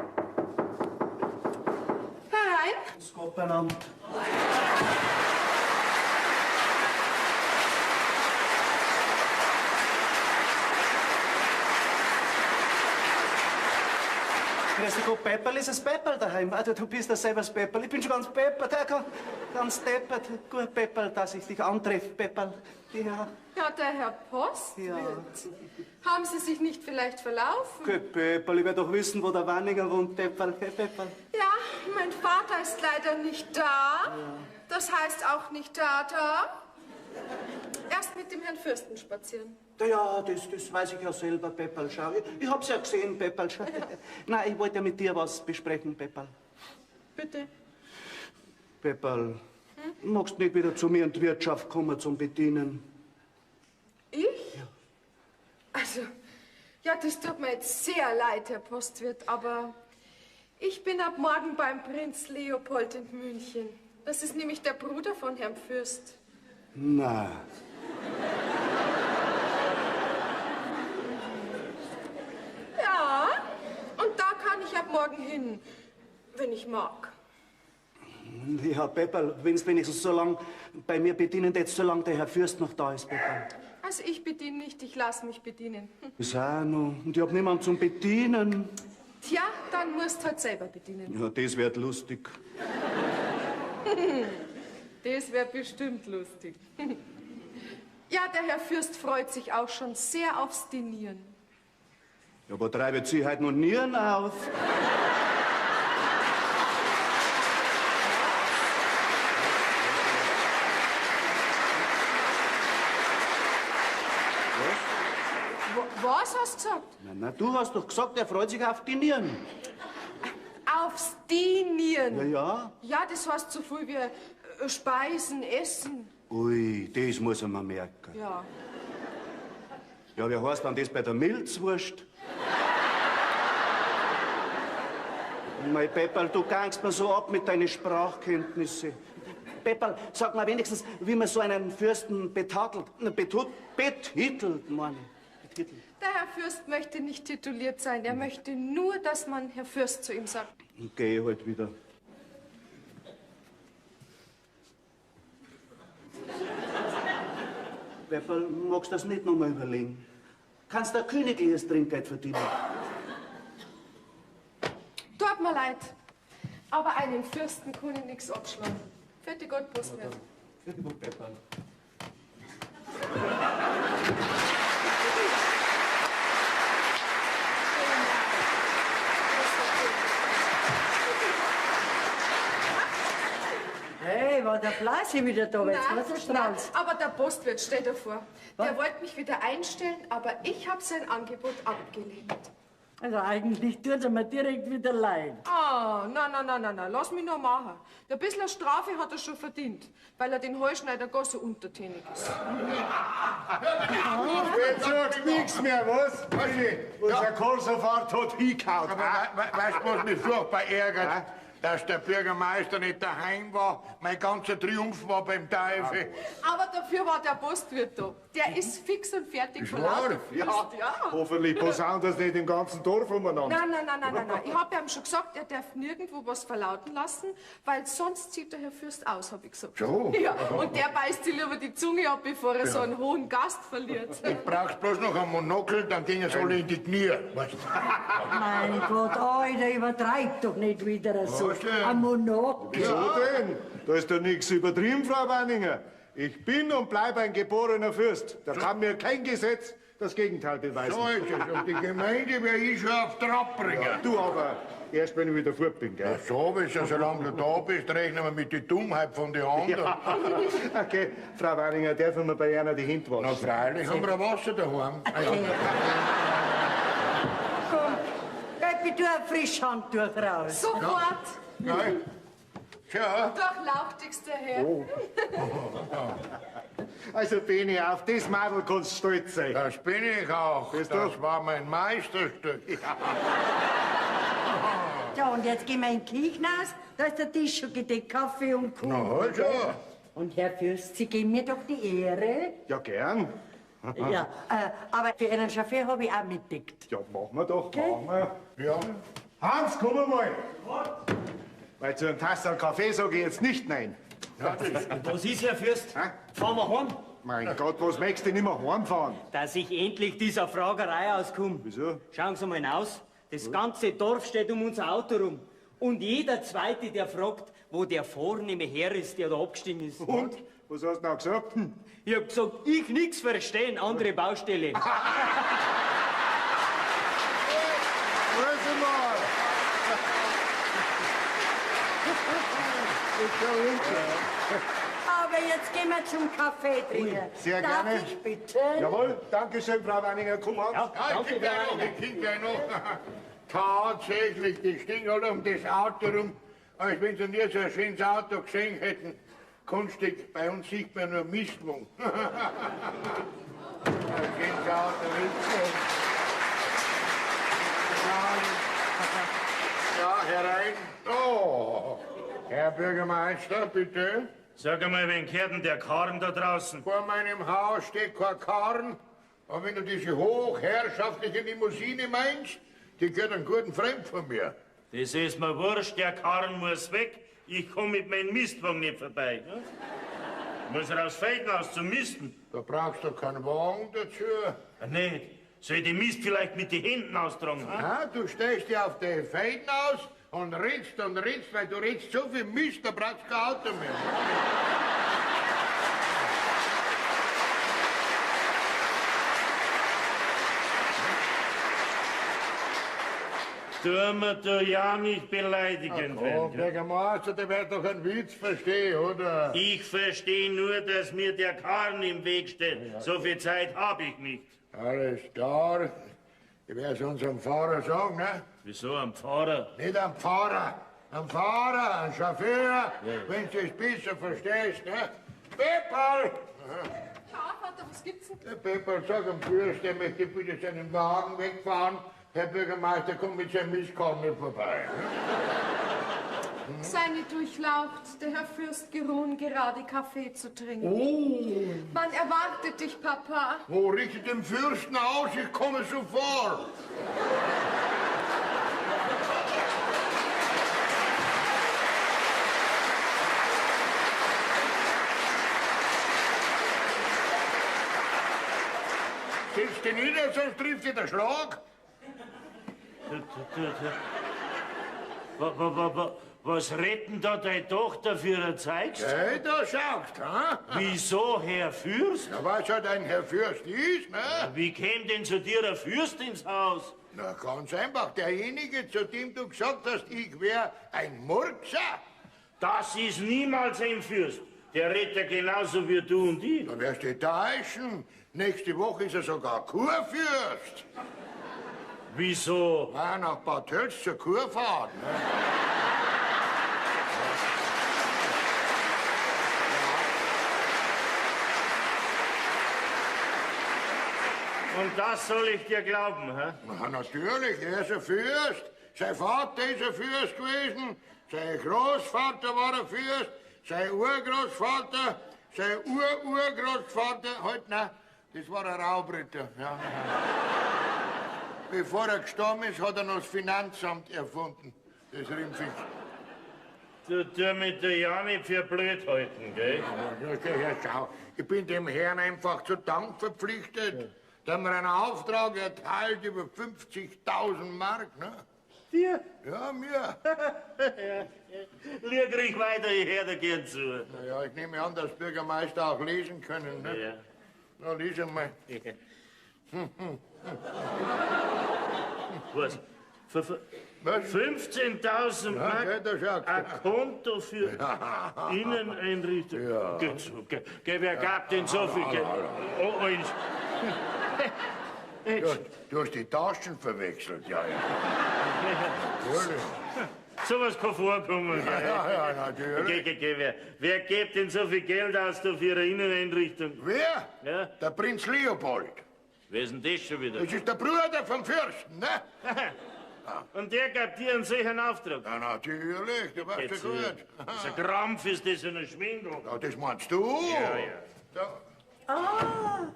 Herein.
Grüß Gott, Bernhard. Grüß Gott, Pepperl ist das Pepperl daheim. Also, du bist ja selber das Pepperl. Ich bin schon ganz peppert, ganz deppert. Gut, Pepperl, dass ich dich antreffe, Pepperl. Ja,
Ja, der Herr Postwirt.
Ja.
Haben Sie sich nicht vielleicht verlaufen?
okay, Pepperl, ich werde doch wissen, wo der Wanninger wohnt, Pepperl. Hey, Pepperl.
Ja, mein Vater ist leider nicht da. Das heißt auch nicht da. Erst mit dem Herrn Fürsten spazieren.
Ja, das weiß ich ja selber, Pepperl. Schau, ich hab's ja gesehen, Pepperl. Schau. Nein, ich wollte ja mit dir was besprechen, Pepperl.
Bitte.
Pepperl, magst nicht wieder zu mir in die Wirtschaft kommen zum Bedienen?
Ich? Also, Ja, das tut mir jetzt sehr leid, Herr Postwirt, aber ich bin ab morgen beim Prinz Leopold in München. Das ist nämlich der Bruder von Herrn Fürst.
Na.
Ja, und da kann ich ab morgen hin, wenn ich mag.
Ja, Pepperl, wenn's wenigstens so lang bei mir bedienen jetzt, solange der Herr Fürst noch da ist, Pepperl.
Also ich bediene nicht, ich lasse mich bedienen.
Ist auch noch. Und ich hab niemanden zum Bedienen.
Tja, dann musst du halt selber bedienen.
Ja, das wird lustig.
Das wäre bestimmt lustig. Ja, der Herr Fürst freut sich auch schon sehr aufs Dinieren.
Ja, aber treibt sie halt noch Nieren auf.
Was hast du gesagt?
Na, du hast doch gesagt, er freut sich auf die Nieren.
Aufs Dinieren.
Ja, ja.
Ja, das heißt so viel wie Speisen, Essen.
Ui, das muss er mir merken.
Ja.
Ja, wie heißt dann das bei der Milzwurst? Mein Pepperl, du gangst mir so ab mit deinen Sprachkenntnissen. Pepperl, sag mal wenigstens, wie man so einen Fürsten betitelt, meine ich. Betitelt.
Der Herr Fürst möchte nicht tituliert sein. Er möchte nur, dass man Herr Fürst zu ihm sagt.
Und geh halt wieder. Pepperl, magst du das nicht noch mal überlegen? Kannst du ein königliches Trinkgeld verdienen?
Tut mir leid, aber einen Fürsten kann ich nichts abschlagen. Fertig Gott, Postwirt.
Fertig gut, Pepperl.
Hey, war der Blasi wieder da? Jetzt was er strahlt.
Aber der Postwirt, stell dir vor, der wollte mich wieder einstellen, aber ich habe sein Angebot abgelehnt.
Also eigentlich tut er mir direkt wieder leid.
Ah, na, lass mich noch machen. Der bisschen Strafe hat er schon verdient, weil er den Heuschneider gar so untertänig ist.
Jetzt sagst du nichts mehr, was? Unser Kohlsofort hat hingehauen.
Weißt du, was mich furchtbar ärgert? Dass der Bürgermeister nicht daheim war. Mein ganzer Triumph war beim Teufel.
Aber dafür war der Postwirt da. Der ist fix und fertig von
wahr?
lauter Fürst, ja.
Hoffentlich posaunt das nicht im ganzen Dorf umeinander.
Nein. Ich habe ihm schon gesagt, er darf nirgendwo was verlauten lassen, weil sonst zieht der Herr Fürst aus, habe ich gesagt.
So?
Ja, und der beißt sich lieber die Zunge ab, bevor er so einen hohen Gast verliert.
Ich brauchst bloß noch ein Monokel, dann gehen es alle in die Knie. Weißt du?
Mein Gott, Alter, übertreib doch nicht wieder so.
Was denn?
Ein Monokel.
Wieso denn? Da ist doch nichts übertrieben, Frau Wanninger. Ich bin und bleibe ein geborener Fürst. Da kann mir kein Gesetz das Gegenteil beweisen.
So ist es. Und die Gemeinde werde ich schon auf Trab bringen.
Du aber erst, wenn ich wieder fort bin,
Ja,
gell?
so, solange du da bist, rechnen wir mit der Dummheit von den anderen.
Okay, Frau Wanninger, dürfen wir bei einer die Hände
Na,
waschen?
freilich haben wir ein Wasser daheim. Ah, ja.
Komm, Peppi, tu ein Frischhandtuch raus.
Sofort!
Nein. Schau.
Durchlauchtigster Herr.
Also, Beni, auf das Madel kannst du stolz sein.
Das bin ich auch.
Bist
Das
du?
war mein Meisterstück.
So, und jetzt gehen wir in die Küche raus. Da ist der Tisch schon gedeckt, Kaffee und Kuchen.
Na, also.
Und Herr Fürst, Sie geben mir doch die Ehre.
Ja, gern.
Ja, aber für einen Chauffeur habe ich auch mitgedeckt.
Ja, machen wir doch, machen wir.
Ja.
Hans, komm mal. Weil zu einem Tassel Kaffee sage ich jetzt nicht nein.
Was ist, Herr Fürst?
Hä?
Fahren wir heim?
Mein Gott, was möchtest du denn immer heimfahren?
Dass ich endlich dieser Fragerei auskomme.
Wieso?
Schauen Sie mal hinaus. Das ganze Dorf steht um unser Auto rum. Und jeder Zweite, der fragt, wo der vornehme Herr ist, der da abgestiegen ist.
Und? Was hast du noch gesagt?
Ich hab gesagt, ich nix verstehen, andere Baustelle.
Grüße mal.
Aber jetzt gehen wir zum Kaffee trinken.
Sehr
Darf
gerne.
ich bitte?
Jawohl, danke schön, Frau Wanninger. Komm, Hans.
Ja,
Ah,
danke,
ich
Herr
krieg
Reiner.
ich krieg gleich noch. Tatsächlich, die stehen alle um das Auto rum. Als wenn sie nie so ein schönes Auto gesehen hätten. Kunstig, bei uns sieht man nur Mistwung. Ein schönes Auto, nicht? Herr Bürgermeister, bitte.
Sag einmal, wen gehört denn der Karren da draußen?
Vor meinem Haus steht kein Karren. Aber wenn du diese hochherrschaftliche Limousine meinst, die gehört einem guten Freund von mir.
Das ist mir wurscht, der Karren muss weg. Ich komm mit meinem Mistwagen nicht vorbei. Ne? Muss raus Feldhaus zum Misten.
Da brauchst du keinen Wagen dazu.
Nicht. Soll ich den Mist vielleicht mit den Händen austragen? Ne?
Ja, du stehst ja auf die Feiden aus und redst, weil du redst so viel Mist, da brauchst du kein Auto mehr.
Tu mir du ja nicht beleidigen,
Oh,
Freund.
Bürgermeister, der wird doch einen Witz verstehen, oder?
Ich verstehe nur, dass mir der Karren im Weg steht. So viel Zeit habe ich nicht.
Alles klar. Ich werde es unserem Fahrer sagen, ne?
Wieso am Pfarrer?
Nicht am Fahrer. Am Fahrer, am Chauffeur, wenn du es besser verstehst, ne? Pepperl!
Ja, Vater, was gibt's denn?
Der Pepperl, sag am Fürst, der möchte bitte seinen Wagen wegfahren. Herr Bürgermeister kommt mit seinem Mistkorn nicht vorbei.
Sei nicht durchlaucht. Der Herr Fürst geruhen gerade Kaffee zu trinken.
Oh,
Man erwartet dich, Papa.
wo richtet dem Fürsten aus? Ich komme sofort. Setz dich nieder, sonst trifft dir der Schlag.
Was retten da deine Tochter für ein Zeugs?
Hey, da schaust, ha?
Wieso, Herr Fürst?
Ja, weißt du, dein Herr Fürst ist, ne?
Wie käme denn zu dir ein Fürst ins Haus?
Na, ganz einfach. Derjenige, zu dem du gesagt hast, ich wäre ein Murkser.
Das ist niemals ein Fürst. Der redet ja genauso wie du und ich.
Da wirst du täuschen. Nächste Woche ist er sogar Kurfürst.
Wieso?
Ja, nach Bad Tölz zur Kurfahrt. Ne?
Und das soll ich dir glauben, hä?
Na, natürlich, er ist ein Fürst. Sein Vater ist ein Fürst gewesen. Sein Großvater war ein Fürst. Sein Urgroßvater, sein Urgroßvater, halt, nein, das war ein Raubritter. Ja. Bevor er gestorben ist, hat er noch das Finanzamt erfunden. Das Rimpfig.
Du tu mit der ja nicht für blöd halten, gell?
Ja, schau, ich bin dem Herrn einfach zu Dank verpflichtet. Da haben wir einen Auftrag erteilt über 50.000 Mark, ne?
Dir?
Ja, mir.
Lieg ruhig weiter, ich hör dir gern zu.
Na ja, ich nehme an, dass Bürgermeister auch lesen können, ne?
Ja.
Na, lies einmal.
Was?
Was?
15.000
Ja,
Mark?
gell, da schaust du.
Ein Konto für Inneneinrichtung.
Ja.
Geht so, gell, wer gab denn so viel Geld? Oh, eins.
Du hast die Taschen verwechselt, ja. Natürlich.
Sowas kann vorkommen, gell?
Ja, natürlich.
Wer gibt denn so viel Geld aus da für eine Inneneinrichtung?
Wer?
Ja?
Der Prinz Leopold.
Wer ist denn das schon wieder?
Das ist der Bruder vom Fürsten, ne?
Und der gab dir einen solchen Auftrag?
Ja, natürlich, du weißt ja
Jetzt,
gut.
Das ist ein Krampf, ist das ein Schwindel?
Ja, das meinst du?
Ja, ja.
Da.
Ah,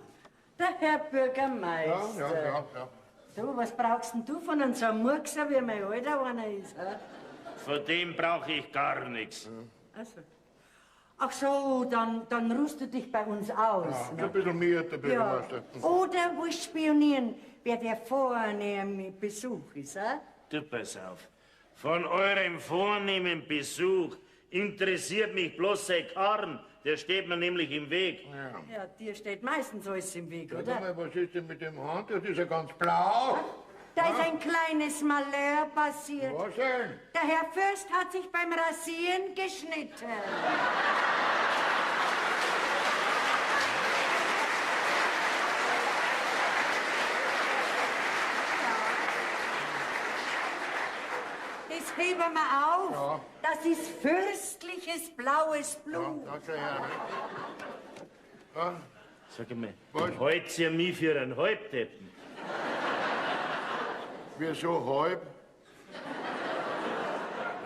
der Herr Bürgermeister.
Ja.
Du, was brauchst denn du von einem so einem Murkser, wie mein Alter einer ist? Hä?
Von dem brauche ich gar nichts.
Also. Ach so, dann ruhst du dich bei uns aus.
Ein bisschen mehr, der
Ja.
Bürgermeister.
Oder willst spionieren, wer der vornehme Besuch ist, hä?
Du, pass auf. Von eurem vornehmen Besuch interessiert mich bloß sein Karren. Der steht mir nämlich im Weg.
Ja, dir steht meistens alles im Weg,
Sag
oder?
mal, was ist denn mit dem Hand? Das ist ja ganz blau.
Da ist ein kleines Malheur passiert.
Was denn?
Der Herr Fürst hat sich beim Rasieren geschnitten. Das heben wir auf.
Ja.
Das ist fürstliches blaues Blut.
Ja, schau her, ne? Ja,
Sag mal,
Was?
halt's ihr mich für einen Halbdeppen?
wieso halb?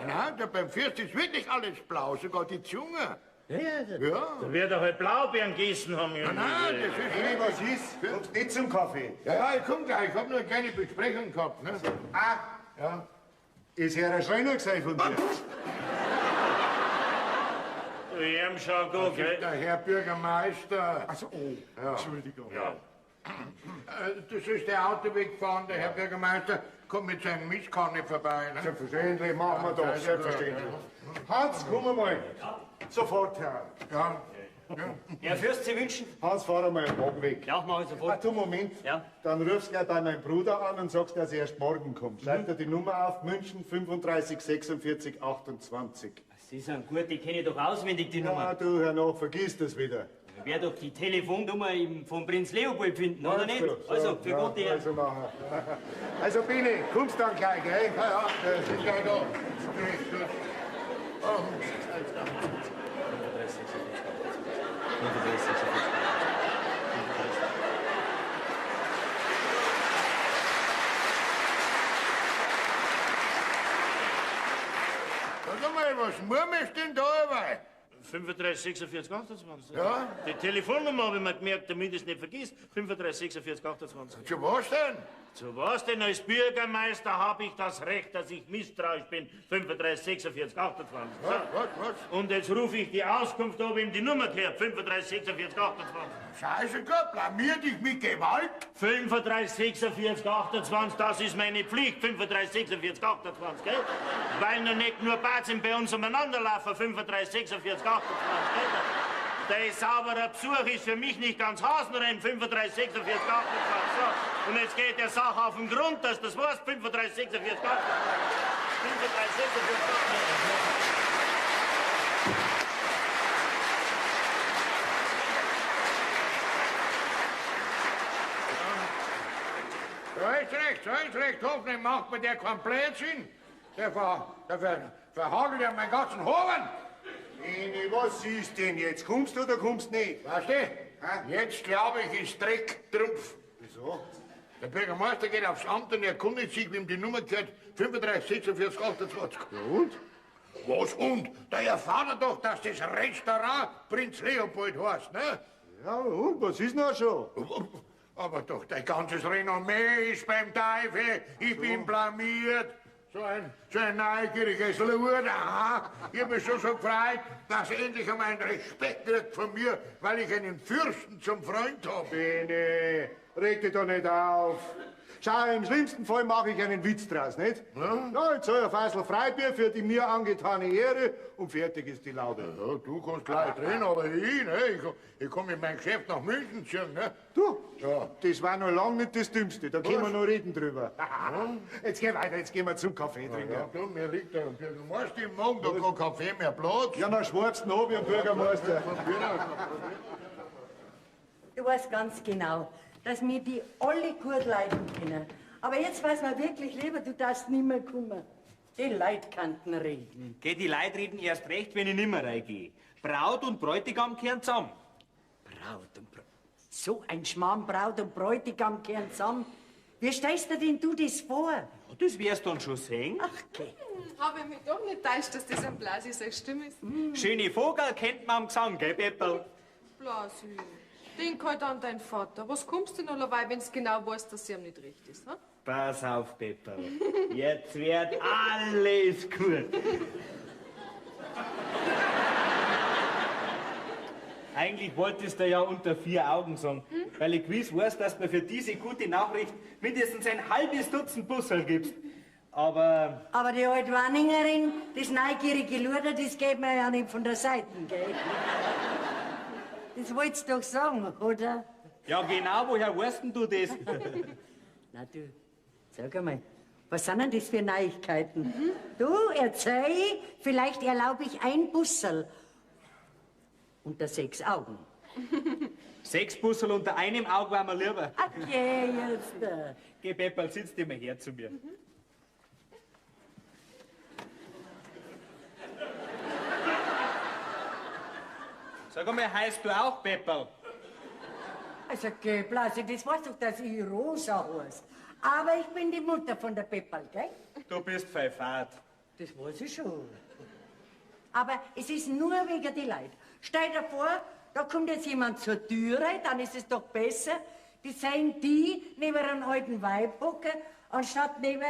Nein, da beim Fürst ist wirklich alles blau, sogar die Zunge.
Ja.
Ja.
Da wird er halt Blaubeeren gießen haben.
Nein, das ist
Hey, was ist? Kommst nicht zum Kaffee?
Ja, ich komm gleich. Ich hab nur eine kleine Besprechung gehabt. Ne?
Ah,
Ja.
ist Herr ein Schreiner gesehen von dir?
Ja, schau gut, gell?
Der Herr Bürgermeister.
Also, oh, Entschuldigung.
Ja.
Das ist der Autoweg gefahren, der Herr Bürgermeister kommt mit seinem Mistkanne vorbei. Ne?
Selbstverständlich, machen wir das, selbstverständlich. Hans, komm mal. Sofort, Herr.
Ja.
Herr Fürst, Sie wünschen?
Hans, fahr mal den Wagen weg.
Ja, mach ich
Ah,
sofort.
du, Moment.
Ja.
Dann rufst gleich bei meinem Bruder an und sagst, dass er erst morgen kommt. Schreib dir die Nummer auf, München 35 46 28.
Sie sind gut, die kenne ich doch auswendig, die
Ja,
Nummer.
du, Herr Noch, vergiss das wieder.
Ich werde doch die Telefonnummer von Prinz Leopold finden, oder nicht?
So,
Also, für
ja,
Gott, Herr.
also machen. Also, Bini, kommst dann gleich, gell?
Ja, ja, das ist gleich da. Sag mal, was murmelst denn da dabei?
35, 46, 28.
Ja?
Die Telefonnummer habe ich mir gemerkt, damit ich es nicht vergiss. 35, 46, 28.
Zu was denn?
Zu was denn? Als Bürgermeister habe ich das Recht, dass ich misstrauisch bin. 35, 46, 28. So.
Was?
Und jetzt rufe ich die Auskunft, ob ihm die Nummer gehört. 35, 46, 28.
Scheiße, Gott, blamier dich mit Gewalt.
35, 46, 28, das ist meine Pflicht. 35, 46, 28, gell? Weil noch nicht nur Bazien bei uns umeinander laufen. 35, 46, 28, gell? Der sauberer Besuch ist für mich nicht ganz Hasenrennen. 35, 46, 28, so. Und jetzt geht der Sache auf den Grund, dass das war's. 35, 46, 28. 35, 46, 28.
So ist recht. Hoffentlich macht mir der keinen Blödsinn. Der verhagelt ja meinen ganzen Hofen.
Bini, was ist denn jetzt? Kommst du oder kommst nicht?
Weißt du, jetzt glaube ich, ist Dreck Trumpf.
Wieso?
Der Bürgermeister geht aufs Amt und erkundigt sich, wem die Nummer gehört. 35, 46, 28.
Ja, und?
Was und? Da erfahren wir doch, dass das Restaurant Prinz Leopold heißt, ne?
Ja, und? Was ist noch schon?
Aber doch, dein ganzes Renommee ist beim Teufel. Ich bin blamiert. So ein neugieriges Lud. Aha. Ich hab mich schon so gefreut, dass er endlich einmal einen Respekt kriegt von mir, weil ich einen Fürsten zum Freund habe.
Bini, reg dich doch nicht auf. Schau, im schlimmsten Fall mache ich einen Witz draus, nicht? Ja, jetzt soll ein Fassel Freibier für die mir angetane Ehre und fertig ist die Laude.
Ja, du kannst gleich drehen, aber ich, ne? Ich komm mit meinem Geschäft nach München ziehen, ne?
Du,
Ja.
das war noch lange nicht das Dümmste, da können wir noch reden drüber. Jetzt geh weiter, jetzt gehen wir zum Kaffee trinken.
Ja, du, mir liegt der Bürgermeister im Magen, da kein Kaffee mehr Platz.
Ja, na schwarz noch wie ein Bürgermeister.
Du weißt ganz genau, dass wir die alle gut leiden können. Aber jetzt weiß man wirklich lieber, du darfst nimmer kommen. Die Leute kannten reden.
Geh, die Leute reden erst recht, wenn ich nimmer reingehe. Braut und Bräutigam kehren zusammen.
Braut und Bräutigam. So ein Schmarrn, Braut und Bräutigam kehren zusammen. Wie stellst du denn du das vor?
Ja, das wirst du dann schon sehen.
Ach, geh.
Habe ich mich doch nicht täuscht, dass das ein Blasi seine Stimme ist.
Schöne Vogel kennt man am Gesang, gell, Pepperl?
Blasi, denk halt an deinen Vater. Was kommst du noch dabei, wenn du genau weißt, dass sie ihm nicht recht ist? Ha?
Pass auf, Pepperl. Jetzt wird alles gut. Eigentlich wolltest du ja unter 4 Augen sagen, weil ich gewiss weiß, dass du mir für diese gute Nachricht mindestens ein halbes Dutzend Busserl gibst. Aber
Aber die alte Wanningerin, das neugierige Luder, das geht mir ja nicht von der Seite, gell? Das wolltest du doch sagen, oder?
ja, genau, woher weißt denn du das?
Na du, sag einmal, was sind denn das für Neuigkeiten? Du, erzähl, vielleicht erlaube ich ein Busserl. Unter 6 Augen.
6 Busserl unter einem Auge war mir lieber.
Okay, jetzt.
Geh, Pepperl, sitz dir mal her zu mir. Sag einmal, heißt du auch Pepperl?
Also, geh, Blasi, das weißt doch, dass ich Rosa heiß. Aber ich bin die Mutter von der Pepperl, gell?
Du bist pfeifert.
Das weiß ich schon. Aber es ist nur wegen die Leute. Stell dir vor, da kommt jetzt jemand zur Türe, dann ist es doch besser, die sehen die neben einem alten Weib hocken, anstatt neben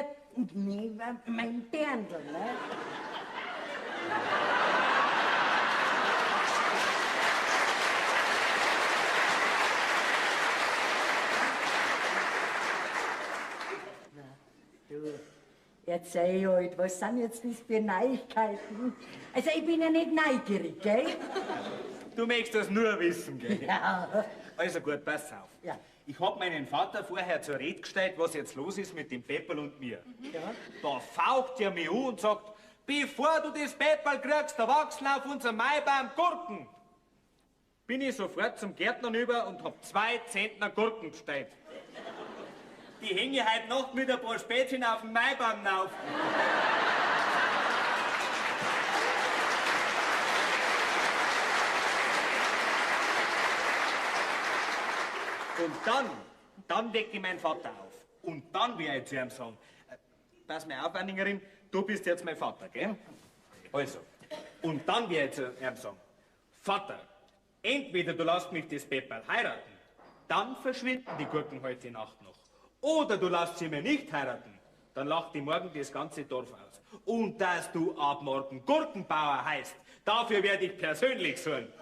mein Dirndl, ne? Du, erzähl halt, was sind jetzt das für Neuigkeiten? Also ich bin ja nicht neugierig, gell?
Du möchtest das nur wissen, gell?
Ja.
Also gut, pass auf.
Ja.
Ich hab meinen Vater vorher zur Rede gestellt, was jetzt los ist mit dem Pepperl und mir.
Ja.
Da faucht er mich an und sagt, bevor du das Pepperl kriegst, da wachsen auf unserem Maibaum Gurken. Bin ich sofort zum Gärtner rüber und hab 2 Zentner Gurken bestellt. Die hänge heute Nacht mit ein paar Spätzchen auf dem Maibaum auf. Und dann weck ich meinen Vater auf. Und dann will ich zu ihm sagen, pass mal auf, Anningerin, du bist jetzt mein Vater, gell? Also, und dann will ich zu ihm sagen, Vater, entweder du lässt mich das Pepperl heiraten, dann verschwinden die Gurken heute Nacht noch. Oder du lässt sie mir nicht heiraten, dann lacht die morgen das ganze Dorf aus. Und dass du ab morgen Gurkenbauer heißt, dafür werde ich persönlich sorgen.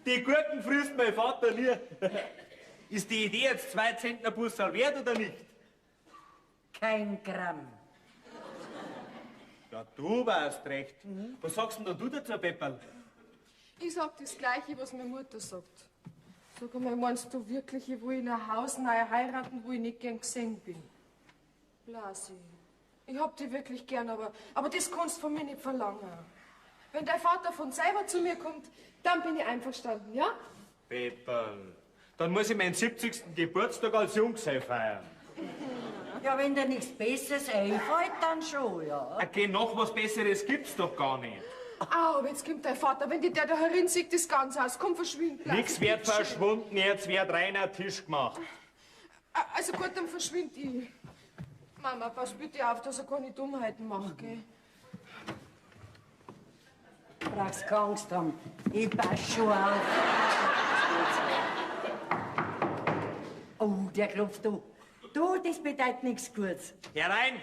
Die Gurken frisst mein Vater nie. Ist die Idee jetzt 2 Zentner Bussal wert oder nicht?
Kein Gramm.
Ja, du warst recht. Was sagst denn du dazu, Pepperl?
Ich sag das Gleiche, was meine Mutter sagt. Sag einmal, meinst du wirklich, ich will in ein Haus neu heiraten, wo ich nicht gern gesehen bin? Blasi, ich hab dich wirklich gern, aber das kannst du von mir nicht verlangen. Wenn dein Vater von selber zu mir kommt, dann bin ich einverstanden, ja?
Pepperl, dann muss ich meinen 70. Geburtstag als Junggesell feiern.
Ja, wenn dir nichts Besseres einfällt, dann schon, ja.
Okay, noch was Besseres gibt's doch gar nicht.
Au, jetzt kommt dein Vater, wenn die der da herin sieht, das ganze Haus, komm, verschwind. Blasi,
Nix wird verschwunden, jetzt wird reiner Tisch gemacht.
Also gut, dann verschwind ich. Mama, pass bitte auf, dass er keine Dummheiten macht, gell?
Du brauchst keine Angst haben. Ich pass schon auf. Oh, der klopft du. Du, das bedeutet nichts Gutes.
Herein!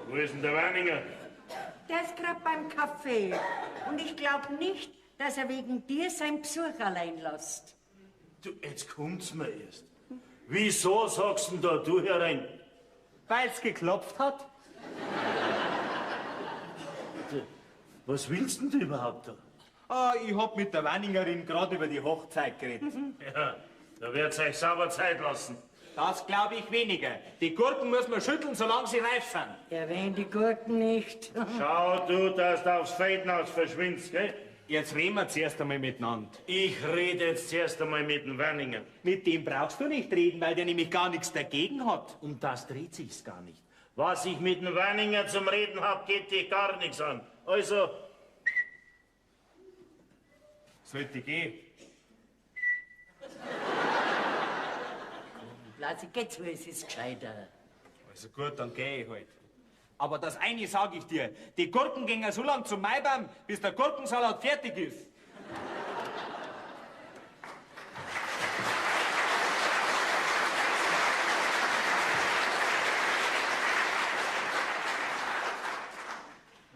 Wo ist denn der Wanninger?
Der ist gerade beim Kaffee. Und ich glaube nicht, dass er wegen dir seinen Besuch allein lässt.
Du, jetzt kommt's mir erst. Wieso sagst denn da du herein?
Weil's geklopft hat.
Was willst denn du überhaupt da?
Ah, ich hab mit der Wanningerin gerade über die Hochzeit geredet.
Ja, da wird's euch sauber Zeit lassen.
Das glaube ich weniger. Die Gurken muss man schütteln, solange sie reif sind.
Erwähn die Gurken nicht.
Schau du, dass du aufs Feldhaus verschwindest, gell?
Jetzt reden wir zuerst einmal miteinander.
Ich rede jetzt zuerst einmal mit dem Wanninger.
Mit dem brauchst du nicht reden, weil der nämlich gar nichts dagegen hat.
Um das dreht sich's gar nicht. Was ich mit dem Wanninger zum Reden hab, geht dich gar nichts an. Also,
Sollte gehen.
Blasi, geh zu, es ist gescheiter.
Also gut, dann geh ich halt. Aber das eine sage ich dir. Die Gurken gehen so lang zum Maibaum, bis der Gurkensalat fertig ist.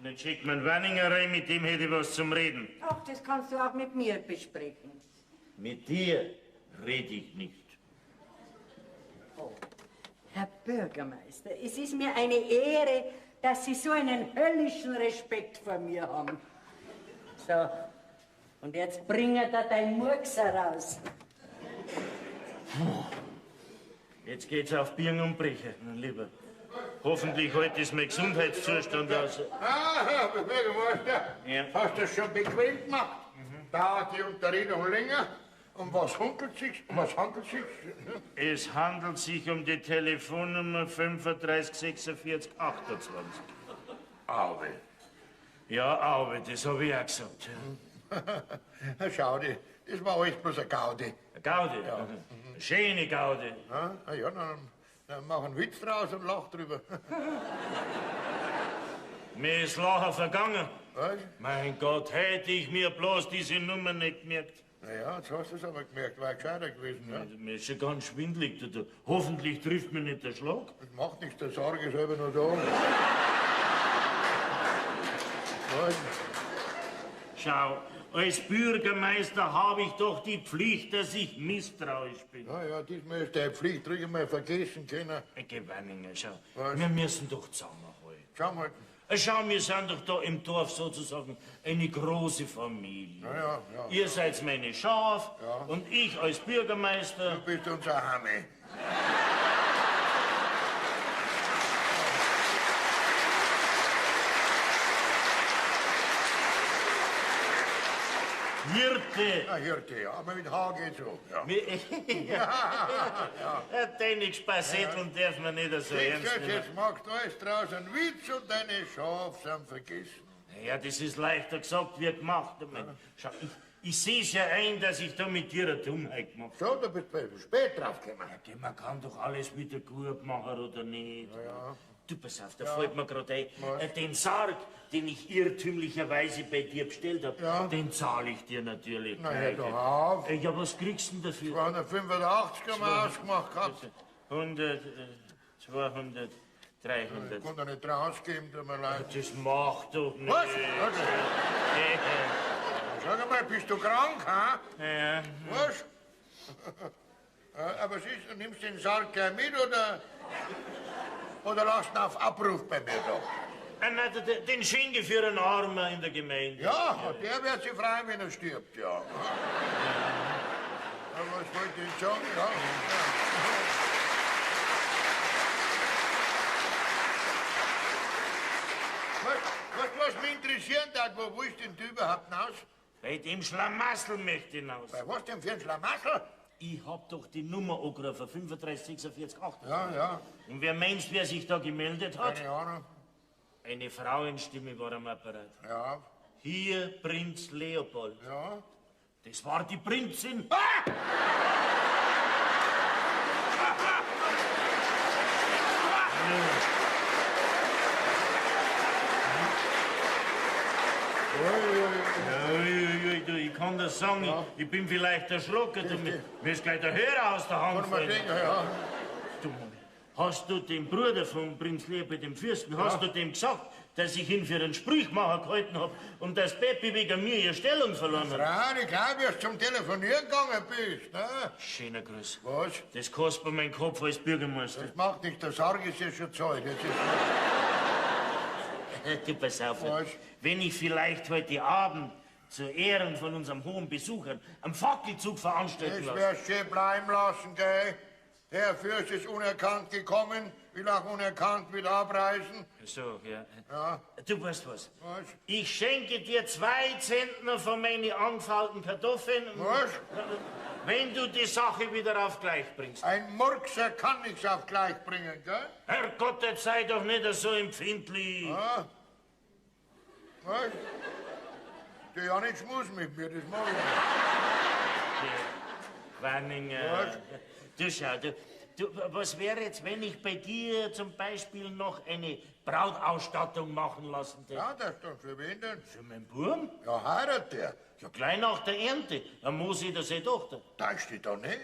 und jetzt schickt man Wanninger rein, mit dem hätte ich was zum Reden.
Ach, das kannst du auch mit mir besprechen.
Mit dir rede ich nicht.
Herr Bürgermeister, es ist mir eine Ehre, dass Sie so einen höllischen Respekt vor mir haben. So, und jetzt bringe da dein Murks heraus.
Jetzt geht's auf Birn und Brecher, mein Lieber. Hoffentlich heute ist mein Gesundheitszustand aus.
Herr Bürgermeister,
Ja.
hast du das schon bequem gemacht? Dauert die Unterredung länger? Um was handelt sich?
Es handelt sich um die Telefonnummer 35 46 28.
Auwe.
Ja, Auwe, das habe ich auch gesagt. Ja.
Schau dir, das war alles bloß ein Gaudi.
Eine Gaudi, eine schöne Gaudi.
Ja, dann Dann mach einen Witz draus und lach drüber.
Mir ist Lachen vergangen.
Was?
Mein Gott, hätte ich mir bloß diese Nummer nicht gemerkt.
Naja, jetzt hast du es aber gemerkt, war gescheiter gewesen, ne?
Mir ist schon ganz schwindelig. Hoffentlich trifft mir nicht der Schlag.
Das macht nichts, der Sarg ist selber noch da. Was?
Schau, als Bürgermeister habe ich doch die Pflicht, dass ich misstrauisch bin.
Ja, diesmal ist deine Pflicht, drüber mal vergessen können.
Gewanninger, schau.
Was?
Wir müssen doch zusammenhalten.
Schau mal.
Schau, wir sind doch da im Dorf sozusagen eine große Familie.
Ja.
Ihr seid meine Schaf und ich als Bürgermeister.
Du bist unser Hame.
Hirte.
Hirte, ja, aber mit H geht's so. Ja.
Deine Spassetteln darf man nicht so ernst nehmen.
Jetzt machst du alles draus einen Witz und deine Schafe sind vergessen.
Ja, das ist leichter gesagt wie gemacht. Schau, ich sehe es ja ein, dass ich da mit dir eine Dummheit gemacht habe.
So, du bist spät draufgekommen.
Ja, man kann doch alles wieder gut machen, oder nicht?
Ja.
Du, pass auf, da fällt mir gerade ein, den Sarg, den ich irrtümlicherweise bei dir bestellt habe, den zahle ich dir natürlich.
Na, hör doch auf.
Ja, was kriegst du denn dafür?
285 haben wir ausgemacht gehabt.
100, 200, 300.
Ich konnte nicht rausgeben, tut mir leid.
Das macht doch nicht.
Was? Sag mal, bist du krank, ha?
Ja.
Was? Aber siehst du, nimmst den Sarg gleich mit oder lässt ihn auf Abruf bei mir da?
Nein, den schenke ich für einen Armen in der Gemeinde.
Ja, der wird sich freuen, wenn er stirbt, ja. Aber was wollte ich sagen? Ja. Was mich interessieren hat, wo willst denn du überhaupt hinaus?
Bei dem Schlamassel möchte ich hinaus.
Bei was denn für ein Schlamassel?
Ich hab doch die Nummer angerufen, 35 46 8.
Ja.
Und wer meinst, wer sich da gemeldet hat?
Keine Ahnung.
Eine Frauenstimme war am Apparat.
Ja.
Hier Prinz Leopold.
Ja.
Das war die Prinzin. Ich kann das sagen, ich bin vielleicht erschrocken. Mir ist gleich der Hörer aus der Hand gefallen. Du, hast du dem Bruder von Prinz Leopold, dem Fürsten, hast du dem gesagt, dass ich ihn für einen Sprüchmacher gehalten habe und dass Peppi wegen mir ihre Stellung verloren hat?
Frau, ich glaube, dass du zum Telefonieren gegangen bist. Ne?
Schöner Gruß.
Was?
Das kostet mir meinen Kopf als Bürgermeister.
Das macht nichts, der Sarg ist ja schon zahlt.
Du, pass auf.
Was?
Wenn ich vielleicht heute Abend zu Ehren von unserem hohen Besuchern einen Fackelzug veranstalten
Das
lasse.
wärst schön bleiben lassen, gell? Der Fürst ist unerkannt gekommen, will auch unerkannt wieder abreisen.
So, ja.
Ja.
Du weißt was?
Was?
Ich schenke dir 2 Zentner von meinen angefaulten Kartoffeln.
Was?
Wenn du die Sache wieder auf gleich bringst.
Ein Murkser kann nichts auf gleich bringen, gell?
Herrgott, jetzt sei doch nicht so empfindlich.
Ja. Was? Der ja nicht schmusen mit mir, das mach ich nicht.
Wanninger.
Was?
Du schau, was wäre jetzt, wenn ich bei dir zum Beispiel noch eine Brautausstattung machen lassen hätte?
Ja, das dann für wen denn?
Für meinen Burm?
Ja, heiratet der.
Ja, gleich nach der Ernte. Dann muss ich seine Tochter.
Täuscht dich doch nicht.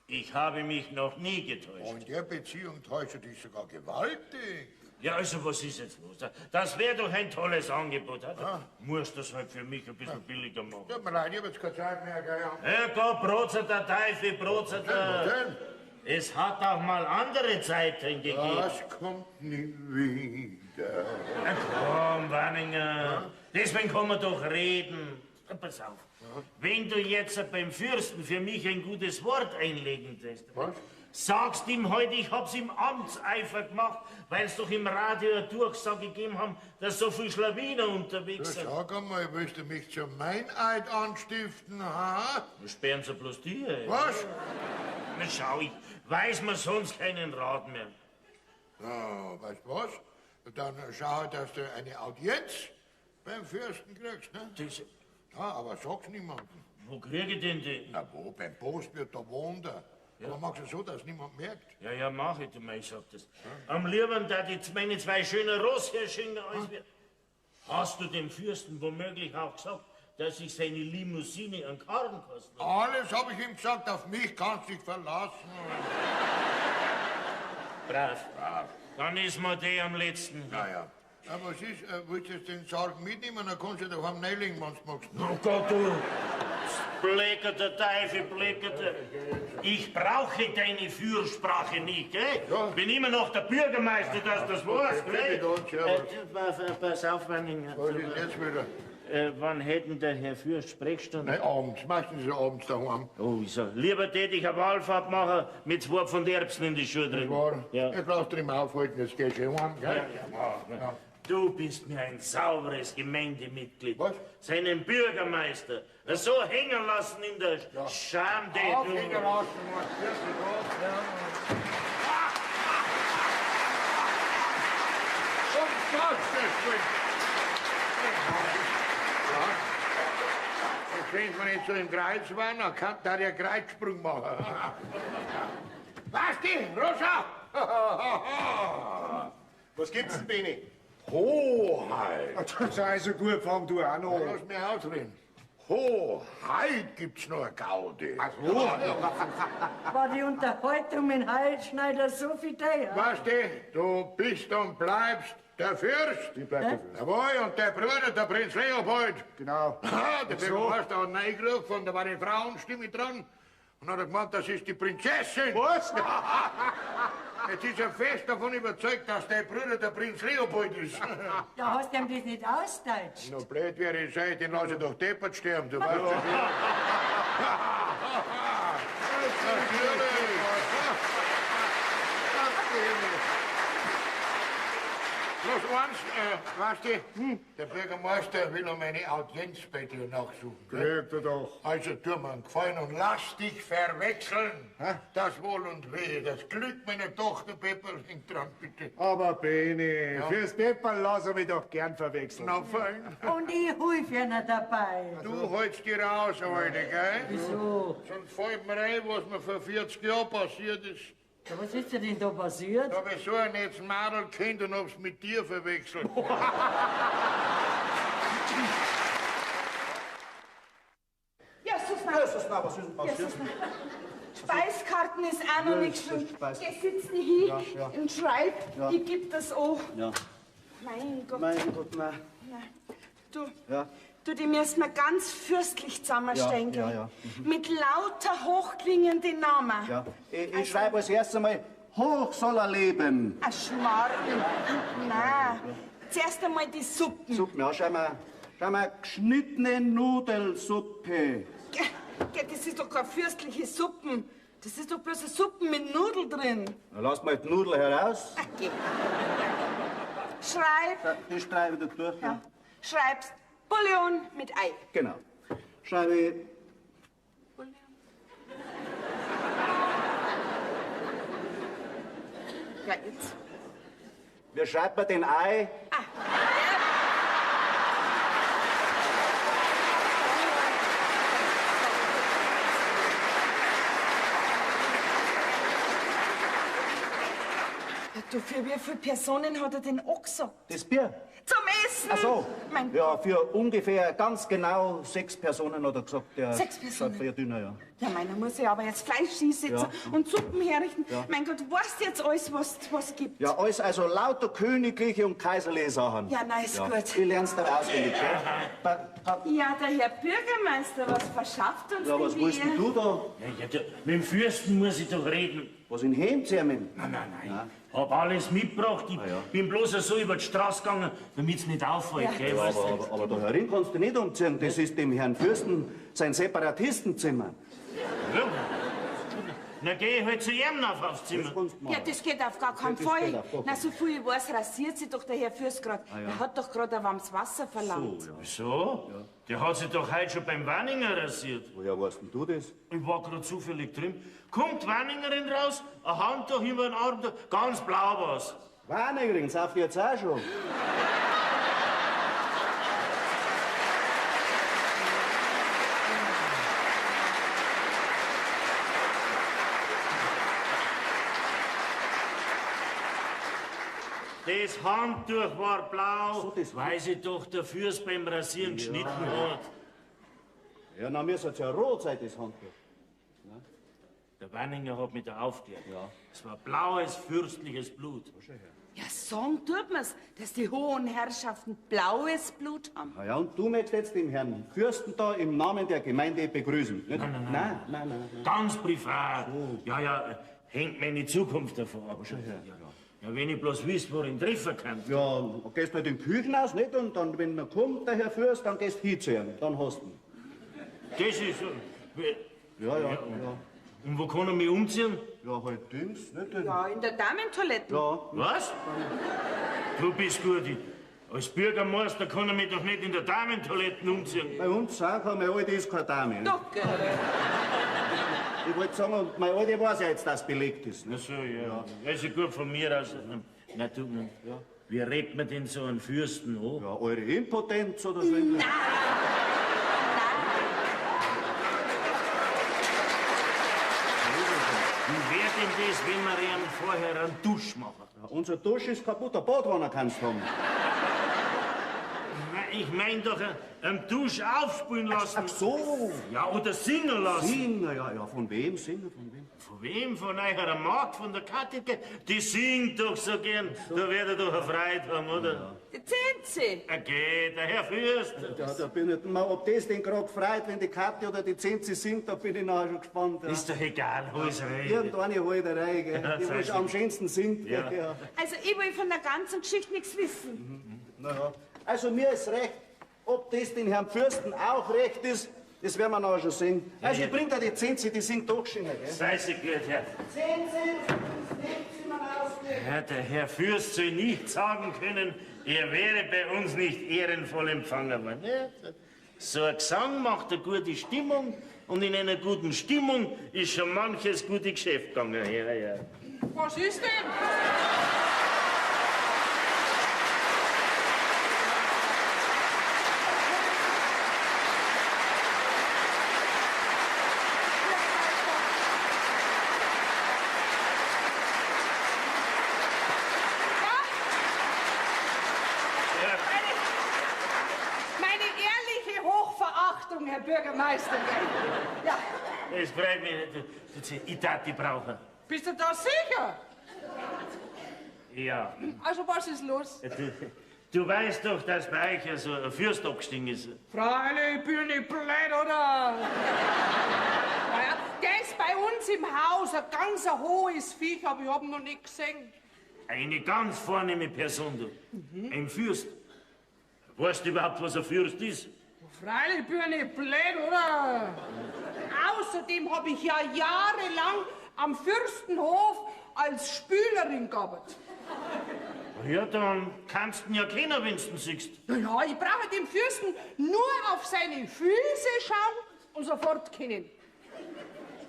Ich habe mich noch nie getäuscht.
Und in der Beziehung täuscht dich sogar gewaltig.
Ja, also was ist jetzt los? Das wäre doch ein tolles Angebot. Muss das halt für mich ein bisschen billiger machen.
Tut mir leid, ich hab jetzt keine Zeit mehr, gell?
Herrgott, Brotzer der Teufel, Brotzer
Was
der...
denn?
Es hat auch mal andere Zeiten gegeben.
Das kommt nie wieder.
Na komm, Wanninger. Deswegen kann man doch reden. Pass auf. Wenn du jetzt beim Fürsten für mich ein gutes Wort einlegen lässt,
Was?
sagst ihm heute, ich hab's im Amtseifer gemacht, weil es doch im Radio eine Durchsage gegeben haben, dass so viel Schlawiner unterwegs sind.
Sag einmal, willst du mich zum Meineid anstiften, ha?
Sperren sie bloß die.
Was?
Na schau, ich weiß mir sonst keinen Rat mehr.
Ja, weißt du was? Dann schau, dass du eine Audienz beim Fürsten kriegst, ne?
Das,
Ja, aber sag's niemandem.
wo kriege ich denn die?
Na wo, beim Postwirt, da wohnt er. Aber machst du so, dass niemand merkt?
Ja, mach ich, du Mei, ich sag das. Am liebsten, da die meine 2 schönen Rossherrschinger alles wird. Hast du dem Fürsten womöglich auch gesagt, dass ich seine Limousine an Karren kosten?
Alles habe ich ihm gesagt, auf mich kannst du dich verlassen.
Brav. Dann ist mir der am letzten.
Ja. Aber was ist, willst du jetzt den Sarg mitnehmen, dann kannst du doch am Neiling, wenn du magst.
Oh Gott, du bleckerte Teufel, bleckerte. Ich brauche deine Fürsprache nicht, gell?
Ja.
Bin immer noch der Bürgermeister, dass das weißt, gell? Pass auf, Wanninger.
Was ist jetzt wieder?
Wann hätten der Herr Fürst Sprechstunde?
Nein, abends. Meistens ist er abends daheim.
Oh, wieso? Lieber tät ich eine Wahlfahrt machen mit 2 von der Erbsen in die Schuhe
Das
drin.
war.
Ja.
Jetzt brauchst du nicht mehr aufhalten, jetzt gehst du heim, gell?
Ja. Du bist mir ein sauberes Gemeindemitglied.
Was?
Seinen Bürgermeister so hängen lassen in der Scham,
Aufhängen lassen, was Um Gottes Willen! Wenn wir nicht so im Kreuz waren, dann kann da der Kreuzsprung machen. Was die, Rosa?
Was gibt's denn, Beni?
Hoheit!
Das ist also gut, fang du auch noch an.
Lass mich ausreden. Hoheit gibt's noch eine Gaudi.
War die Unterhaltung mit Heilschneider so viel teuer?
Weißt du bist und bleibst der Fürst.
Ich bleib der Fürst.
Jawohl, und der Bruder, der Prinz Leopold.
Genau.
Der Bürgermeister hat reingeschaut, da war eine Frauenstimme dran. Und hat er gemeint, das ist die Prinzessin.
Was?
Jetzt ist er fest davon überzeugt, dass der Bruder der Prinz Leopold ist.
Ja, hast du ihm das nicht ausdeutscht?
Nur blöd wäre ich sein, den lasse ich doch deppert sterben, du weißt schon. Natürlich. Bloß eins, weißt du, der Bürgermeister will um eine Audienz bei dir nachsuchen. Gell?
Kriegt er doch.
Also tu mir einen Gefallen und lass dich verwechseln. Das Wohl und Wehe, das Glück meiner Tochter Pepper hängt dran, bitte.
Aber Beni, fürs Pepperl lass ich mich doch gern verwechseln.
Na fein.
Und ich helfe ihnen dabei.
Du hältst dir raus heute, gell?
Wieso?
Sonst fällt mir ein, was mir vor 40 Jahren passiert ist.
Ja, was ist denn da passiert?
Da hab ich so ein nettes Mädel kennt und hab's mit dir verwechselt.
Ja, Susanne.
Was ist denn passiert?
Speiskarten ist auch noch nicht schlimm.
Speis-
Geh, sitz dich hin
Ja.
und schreib.
Ja.
Ich geb das an.
Ja.
Mein Gott.
Mein Gott, nein.
Du,
Ja.
die müssen wir ganz fürstlich zusammenstellen.
Ja,
gell?
ja.
Mit lauter hochklingenden Namen.
Ja. Ich schreibe als erstes einmal, hoch soll er leben.
Ein Schmarrn. Nein. Zuerst einmal die Suppen.
Suppen, ja, schau mal, geschnittene Nudelsuppe.
Das ist doch keine fürstliche Suppen. Das ist doch bloß eine Suppe mit Nudeln drin.
Na, lass mal die Nudel heraus.
Ach, geh. Schreib.
Ja, die schreibe ich da durch.
Ja. Schreibst Bouillon mit Ei.
Genau. Schreibe ich
Bouillon. Ja, jetzt.
Wie schreibt man den Ei?
Ja, du, für wie viele Personen hat er denn auch gesagt?
Das Bier.
Zum Essen!
Ach so.
Mein
Ja, für ungefähr ganz genau 6 Personen hat er gesagt. Der
6 Personen?
schaut für dünner, ja.
Ja, meiner muss ja aber jetzt Fleisch hinsetzen
Ja.
und Suppen herrichten.
Ja.
Mein Gott, weißt du jetzt alles, was gibt?
Ja, alles also lauter königliche und kaiserliche Sachen.
Ja, na, ist gut.
Ich lern's dann auswendig, gell?
Ja, der Herr Bürgermeister, was verschafft uns
Ja,
denn
was willst denn du da?
Mit dem Fürsten muss ich doch reden.
Was in Hemdsärmeln?
Nein. Hab alles mitgebracht. Ich bin bloß so über die Straße gegangen, damit's nicht auffällt,
Ja.
gell? Weißt du?
Aber da herin kannst du nicht umziehen. Das ist dem Herrn Fürsten sein Separatistenzimmer.
Ja. Na geh ich halt zu ihm aufs Zimmer.
Das kannst du
Ja,
machen.
das geht auf gar keinen
Das
Fall.
geht auf gar keinen
Na, so viel ich weiß, rasiert sich doch der Herr Fürst gerade. Er hat doch gerade ein warmes Wasser verlangt.
Wieso? Der hat sich doch heute schon beim Wanninger rasiert.
Woher weißt denn du das?
Ich war gerade zufällig drin. Kommt die Wanningerin raus, ein Handtuch über den Arm, da, ganz blau war's.
Wanningerin, sauft jetzt auch schon.
Das Handtuch war blau, weil sich doch der Fürst beim Rasieren geschnitten hat.
Ja, dann müsste es ja rot sein, das Handtuch.
Der Wanninger hat mich da aufgeklärt. Ja. Es war blaues, fürstliches Blut.
Ja, sagen tut man's, dass die hohen Herrschaften blaues Blut haben.
Na ja, und du möchtest jetzt den Herrn Fürsten da im Namen der Gemeinde begrüßen, nicht? Nein.
Ganz privat. Ja, hängt meine Zukunft davon ab. Ja, wenn ich bloß wüsste, wo ich ihn treffen kann.
Ja, gehst halt in die Küche aus, nicht? Und dann, wenn er kommt, der Herr Fürst, dann gehst du hin zu ihm. Dann hast du ihn.
Das ist so.
Ja.
Und wo kann er mich umziehen?
Ja, halt Dings, nicht?
Ja, in der Damentoilette.
Ja.
Was? Du bist gut. Als Bürgermeister kann er mich doch nicht in der Damentoilette umziehen.
Bei uns haben wir alte ist keine Dame. Nicht?
Doch, gell.
Ich wollte sagen, und meine alte weiß ja jetzt, dass es belegt ist.
Ach
Nicht?
so, ja. Das ist gut von mir aus. Na, du, wie redet man denn so einen Fürsten an?
Ja, eure Impotenz oder so.
Nein.
Wie wär denn das, wenn wir ihm vorher einen Dusch machen?
Ja, unser Dusch ist kaputt, ein Badwanne kannst du haben.
Ich mein doch, einen Dusch aufspülen lassen.
Ach so.
Ja, oder singen lassen.
Singen, ja, von wem singen, von wem?
Von wem? Von eurer Magd, von der Katike? Die singt doch so gern. Da werdet ihr doch eine Freude haben, oder?
Die Zinzi.
Okay, der Herr Fürst.
Ja, da bin ich mal, ob das den gerade freut, wenn die Kathi oder die Zinzi singt, da bin ich nachher schon gespannt. Ja.
Ist doch egal, alles rein.
Irgendeine Halterei, gell?
Ja,
Die, was am schönsten singt.
Ja.
Gell? Ja.
Also, ich will von der ganzen Geschichte nichts wissen.
Naja. Also mir ist recht. Ob das den Herrn Fürsten auch recht ist, das werden wir nachher schon sehen. Also ich bring da die Zinzi, die singt doch schon, gell?
Sei sie gut, Herr.
Zinzi, nehmt sie mal aus.
Ja, der Herr Fürst soll nicht sagen können, er wäre bei uns nicht ehrenvoll empfangen worden. Ja, so ein Gesang macht eine gute Stimmung und in einer guten Stimmung ist schon manches gute Geschäft gegangen. Ja.
Was ist denn? Meine ehrliche Hochverachtung, Herr Bürgermeister. Gell? Ja,
Das freut mich. Ich darf die brauchen.
bist du da sicher?
Ja.
Also, was ist los?
Du weißt doch, dass bei euch so ein Fürst abgestiegen ist.
Freilich, ich bin nicht blöd, oder? Naja, der ist bei uns im Haus ein ganz hohes Viech, aber ich hab ihn noch nicht gesehen.
Eine ganz vornehme Person, du. Ein Fürst. Weißt du überhaupt, was ein Fürst ist?
Freilich, ich bin nicht blöd, oder? Außerdem habe ich ja jahrelang am Fürstenhof als Spülerin gearbeitet.
Ja, dann kannst du ihn ja kennen, wenn du ihn siehst.
Ja, ich brauche dem Fürsten nur auf seine Füße schauen und sofort kennen.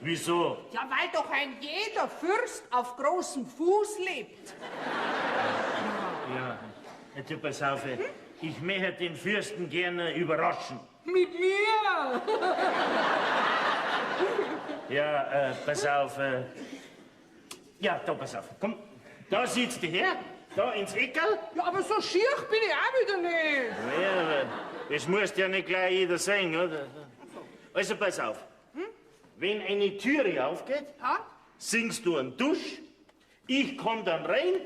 Wieso?
Ja, weil doch ein jeder Fürst auf großem Fuß lebt.
Ja, du, pass auf. Ich möchte den Fürsten gerne überraschen.
Mit mir?
Ja, pass auf. Ja, da, pass auf. Komm, da sitzt du her, da ins Eckerl.
Ja, aber so schier bin ich auch wieder nicht.
Ja, aber das muss ja nicht gleich jeder sehen, oder? Also, pass auf. Wenn eine Türe aufgeht,
Ja?
singst du einen Dusch, ich komm dann rein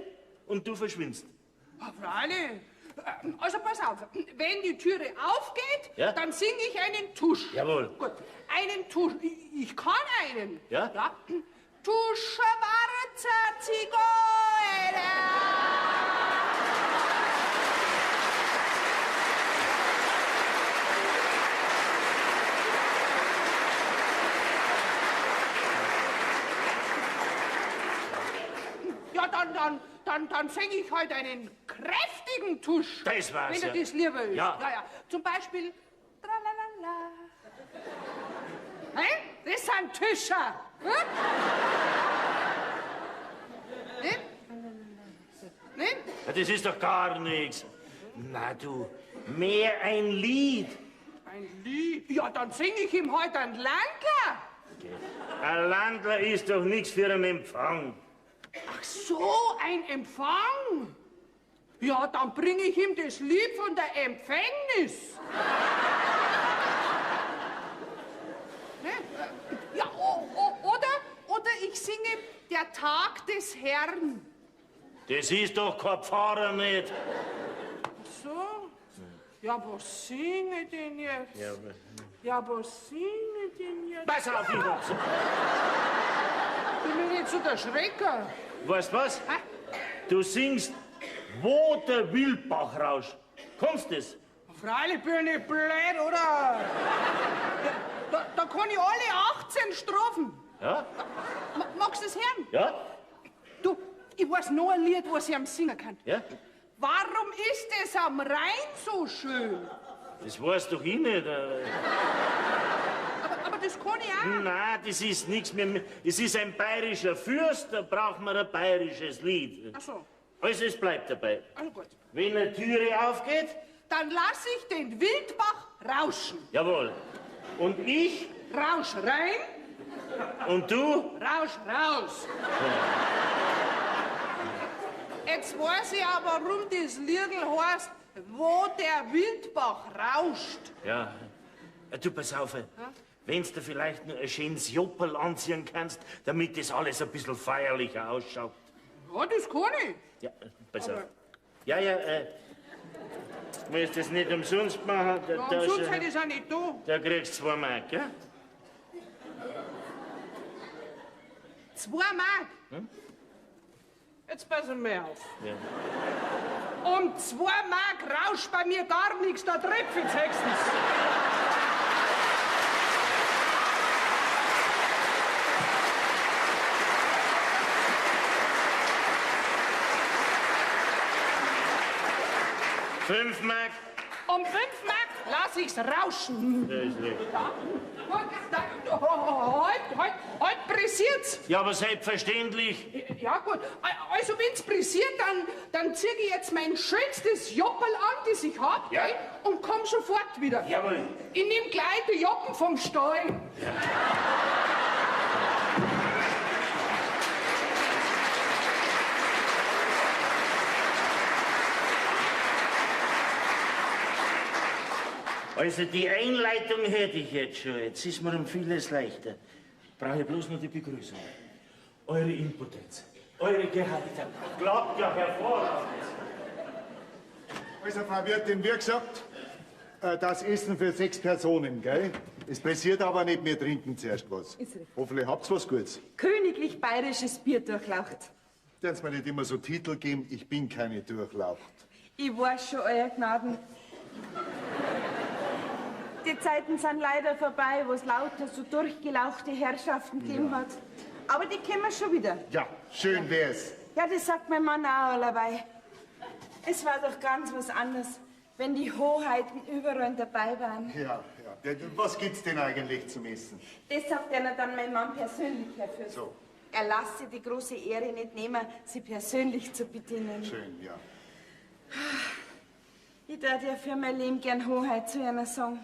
und du verschwindest.
Ja, freilich. Also pass auf, wenn die Türe aufgeht,
Ja?
dann singe ich einen Tusch.
Jawohl.
Gut, einen Tusch. Ich kann einen.
Ja?
Ja. Du schwarzer Zigeuner. Ja, dann singe ich heute einen kräftigen Tusch.
Das war's,
Wenn du
ja.
das lieber ist.
Ja.
Zum Beispiel. Tralalala. Hey, das sind Tischer. Hm? Nicht? Nicht?
Ja, das ist doch gar nichts. Na du, mehr ein Lied.
Ein Lied? Ja, dann singe ich ihm heute ein Landler.
Ein Landler ist doch nichts für einen Empfang.
Ach so, ein Empfang.
Ja, dann bringe ich ihm das Lied von der Empfängnis. Ne? Ja, oder ich singe Der Tag des Herrn.
Das ist doch kein Pfarrer nicht.
So? Ja, was singe ich denn jetzt? Ja, was singe ich denn jetzt?
Pass auf, ich hab's.
Ich bin nicht so der Schrecker.
Weißt was? Du singst Wo der Wildbach rauscht. Kannst du das?
Freilich bin ich blöd, oder? Da kann ich alle 18 Strophen.
Ja?
Magst du das hören?
Ja?
Du, ich weiß noch ein Lied, was ich am singen kann.
Ja?
Warum ist es am Rhein so schön?
Das weißt doch ich nicht.
Aber das kann ich auch.
Nein, das ist nichts mehr. Es ist ein bayerischer Fürst, da braucht man ein bayerisches Lied.
Ach so,
Also es bleibt dabei.
also gut.
Wenn eine Türe aufgeht,
Dann lass ich den Wildbach rauschen.
jawohl. Und ich
Rausch rein,
und du?
Rausch raus. Jetzt weiß ich auch, warum das Liedl heißt, wo der Wildbach rauscht.
Ja. Du, pass auf. Wenn's dir vielleicht nur ein schönes Joppel anziehen kannst, damit das alles ein bisschen feierlicher ausschaut.
Ja, das kann ich.
Ja, pass auf. Ja, du musst das nicht umsonst machen.
Ja, und sonst hätte ich es auch nicht da.
Da kriegst du 2 Mark, gell?
2 Mark. Jetzt passen wir auf.
Ja.
Um 2 Mark rauscht bei mir gar nichts, da treffe ich höchstens.
Fünf Mark.
Um 5 Mark lass ich's rauschen.
Ja, ist recht.
Ja, gut, heute pressiert's.
Ja, aber selbstverständlich.
Ja gut, also wenn's pressiert, dann zieh ich jetzt mein schönstes Joppel an, das ich hab,
Ja.
gell, und komm sofort wieder.
Jawohl.
Ich nehm gleich die Joppen vom Stall.
Also die Einleitung hätte ich jetzt schon. Jetzt ist mir um vieles leichter. Brauche ich bloß noch die Begrüßung. Eure Impotenz, eure Gehalter. Klappt ja hervorragend.
Also, Frau Wirtin, wie gesagt, das Essen für 6 Personen, gell? Es pressiert aber nicht, wir trinken zuerst was.
Ist richtig.
Hoffentlich habt's was Gutes.
Königlich bayerisches Bier durchlaucht.
Dürfen Sie mir nicht immer so Titel geben, ich bin keine Durchlaucht.
Ich weiß schon, Euer Gnaden. Die Zeiten sind leider vorbei, wo es lauter so durchgelauchte Herrschaften gegeben hat. Aber die kommen schon wieder.
Ja, schön wär's.
Ja, das sagt mein Mann auch dabei. Es war doch ganz was anderes, wenn die Hoheiten überall dabei waren.
Ja. Was gibt's denn eigentlich zum Essen?
Das sagt einer dann mein Mann persönlich, Herr Fürst.
So.
Er lässt sich die große Ehre nicht nehmen, sie persönlich zu bedienen.
Schön, ja.
Ich darf ja für mein Leben gern Hoheit zu einer sagen.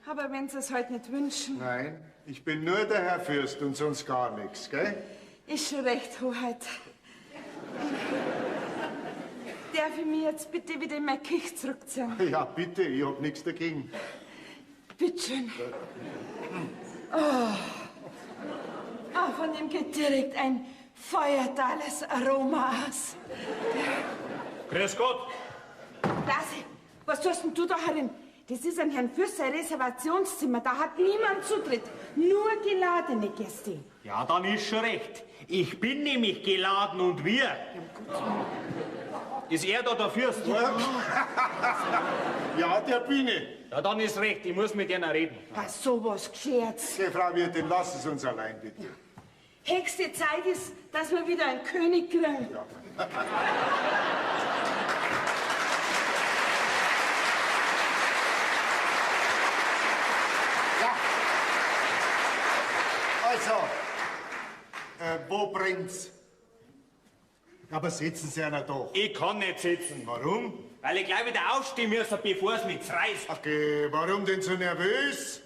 Aber wenn Sie es halt nicht wünschen,
Nein, ich bin nur der Herr Fürst und sonst gar nichts, gell?
ist schon recht, Hoheit. Darf ich mich jetzt bitte wieder in meine Küche zurückziehen?
Ja, bitte, ich hab nichts dagegen.
Bitteschön. Oh, von dem geht direkt ein feudales Aroma aus.
Grüß Gott.
Blasi, was tust denn du da herin? Das ist ein Herrn Fürst sein Reservationszimmer. Da hat niemand Zutritt. Nur geladene Gäste.
Ja, dann ist schon recht. Ich bin nämlich geladen und wir. Ist er da der Fürst?
Ja, der bin ich.
Ja, dann ist recht. Ich muss mit einer reden.
Was sowas gescherzt.
Okay, Frau Wirtin, lassen Sie uns allein, bitte.
Höchste Zeit ist, dass wir wieder einen König kriegen.
Also, wo bringt's? Aber sitzen Sie einer doch.
Ich kann nicht sitzen.
Warum?
Weil ich gleich wieder aufstehen muss, bevor es mich reißt.
Okay, warum denn so nervös?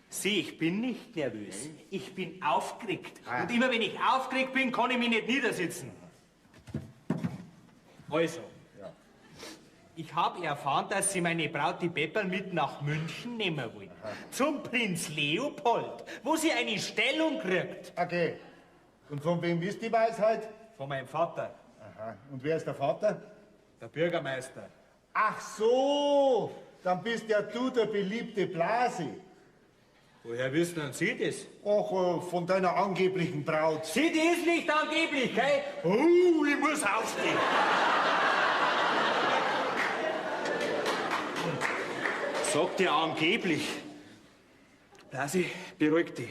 Sieh, ich bin nicht nervös. Ich bin aufgeregt. Und immer wenn ich aufgeregt bin, kann ich mich nicht niedersitzen. Also, Ich habe erfahren, dass Sie meine Braut, die Pepperl, mit nach München nehmen wollen. Zum Prinz Leopold, wo sie eine Stellung kriegt.
Okay. Und von wem ist die Weisheit?
Von meinem Vater,
Aha. Und wer ist der Vater?
der Bürgermeister.
Ach so, dann bist ja du der beliebte Blasi.
Woher wissen denn Sie das?
Ach, von deiner angeblichen Braut.
Sie, die ist nicht angeblich, gell? Oh, ich muss aufstehen. Sagt ihr angeblich? Blasi, beruhig dich.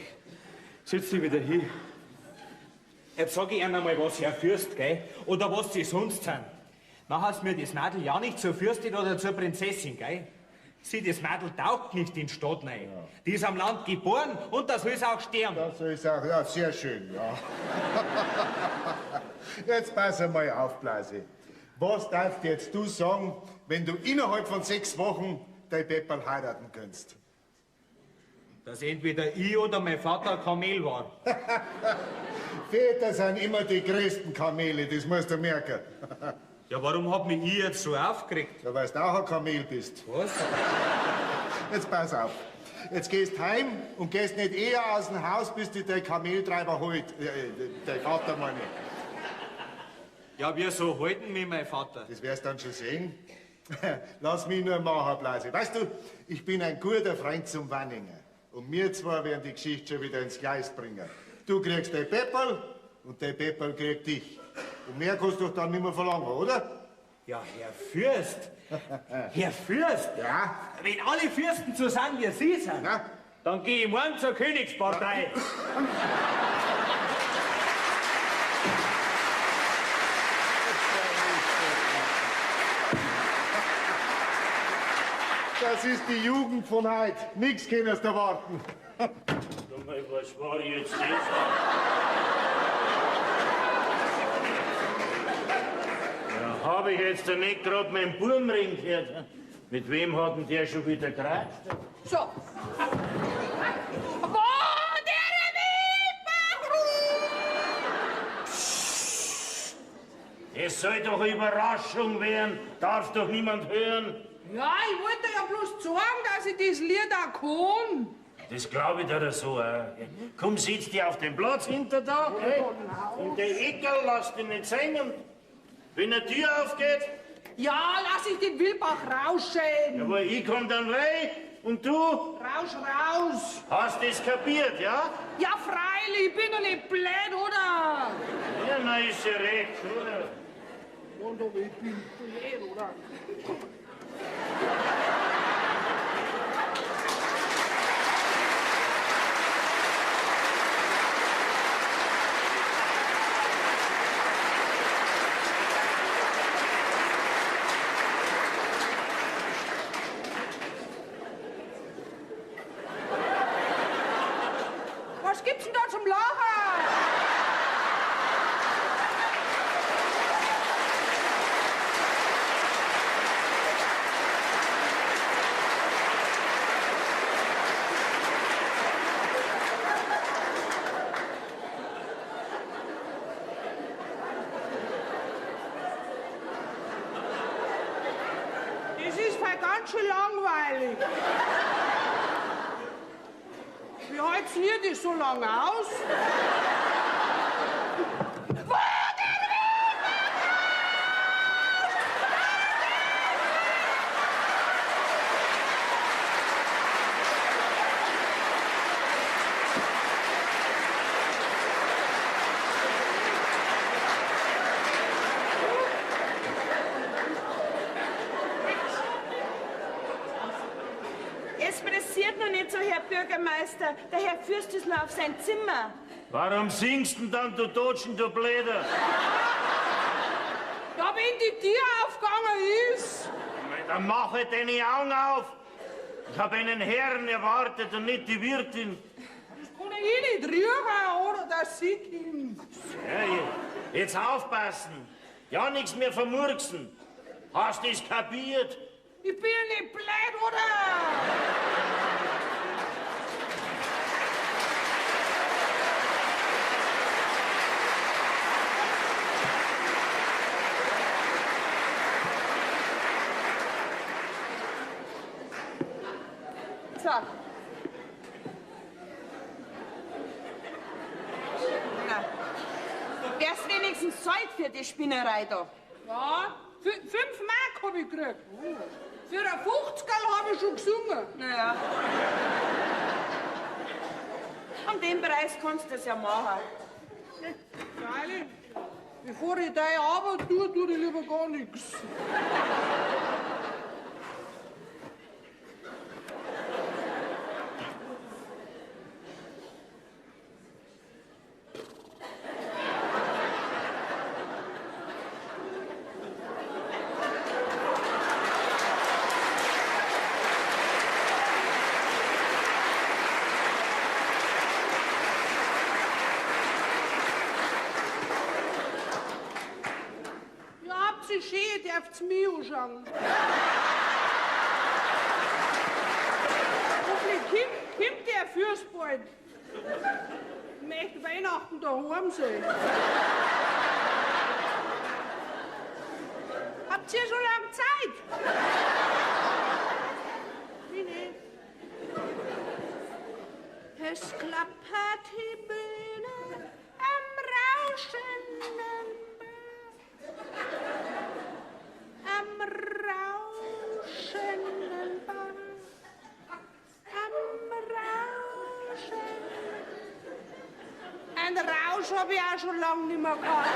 Setz dich wieder hin. Jetzt sag ich Ihnen einmal, was Herr Fürst, gell? Oder was Sie sonst sind. Nachher mir das Mädel ja nicht zur Fürstin oder zur Prinzessin, gell? Sie, das Mädel taugt nicht in die Stadt rein. Ja. Die ist am Land geboren und da soll es auch sterben.
Das ist auch, ja, sehr schön, ja. Jetzt pass einmal auf, Blasi. Was darfst jetzt du sagen, wenn du innerhalb von 6 Wochen dein Pepperl heiraten könntest?
Dass entweder ich oder mein Vater ein Kamel war.
Väter sind immer die größten Kamele, das musst du merken.
Ja, warum hat mich ich jetzt so aufgeregt?
Ja, weil du auch ein Kamel bist.
Was?
Jetzt pass auf. Jetzt gehst heim und gehst nicht eher aus dem Haus, bis dich dein Kameltreiber holt. Dein Vater, meine ich.
Ja, wir so halten wie mein Vater.
Das wirst du dann schon sehen. Lass mich nur machen, Blasi. Weißt du, ich bin ein guter Freund zum Wanninger. Und wir zwei werden die Geschichte schon wieder ins Gleis bringen. Du kriegst dein Pepperl und dein Pepperl kriegt dich. Und mehr kannst du doch dann nicht mehr verlangen, oder?
Ja, Herr Fürst. Herr Fürst.
Ja?
Wenn alle Fürsten so sind, wie Sie sind,
Ja?
dann gehe ich morgen zur Königspartei.
Das ist die Jugend von heute. Nix kannst du erwarten.
Sag mal, was war jetzt das? Ja, habe ich jetzt nicht gerade meinen Burmring gehört? Mit wem hat denn der schon wieder geratscht?
So.
Es soll doch eine Überraschung werden. Darf doch niemand hören.
Ja, ich wollte ja bloß sagen, dass ich das Lied auch kann.
Das glaube ich dir so. Komm, sitz dir auf den Platz hinter da. Gell? In der Ecke, lass dich nicht singen. Wenn eine Tür aufgeht,
Ja, lass ich den Wilbach rauschen.
aber ich komm dann rein und du
Rausch raus.
hast das kapiert, ja?
Ja, freilich, ich bin doch nicht blöd, oder?
Ja, na ist ja recht, oder?
Und aber ich bin blöd, oder? Was gibt's denn da zum Lachen? Das ist voll ganz schön langweilig. Wie halt's ihr das so lange aus?
Es pressiert noch nicht so, Herr Bürgermeister. Der Herr Fürst ist noch auf sein Zimmer.
Warum singst denn dann, du Dotschen, du Bläder?
Ja, wenn die Tür aufgegangen ist.
Dann mach halt deine Augen auf. Ich habe einen Herrn erwartet und nicht die Wirtin.
Das kann ich nicht rühren, oder? Das sieht ihn.
Ja, jetzt aufpassen. Ja, nichts mehr vermurksen. Hast du es kapiert?
Ich bin ja nicht blöd, oder?
wär's wenigstens Zeit für die Spinnerei da.
Ja, 5 Mark hab ich gekriegt. Für ein 50er hab ich schon gesungen.
Naja. An dem Preis kannst du das ja machen.
Freilich, bevor ich deine Arbeit tue ich lieber gar nichts. Schön, darf's mir anschauen. Hoffentlich kommt der fürs bald. Ich möchte Weihnachten daheim sein. Habt ihr schon lange Zeit? Wie nicht? Es klappert die Bühne am rauschenden am rauschenden Bach, am Rauschen. Ein Rausch hab ich auch schon lange nicht mehr gehabt.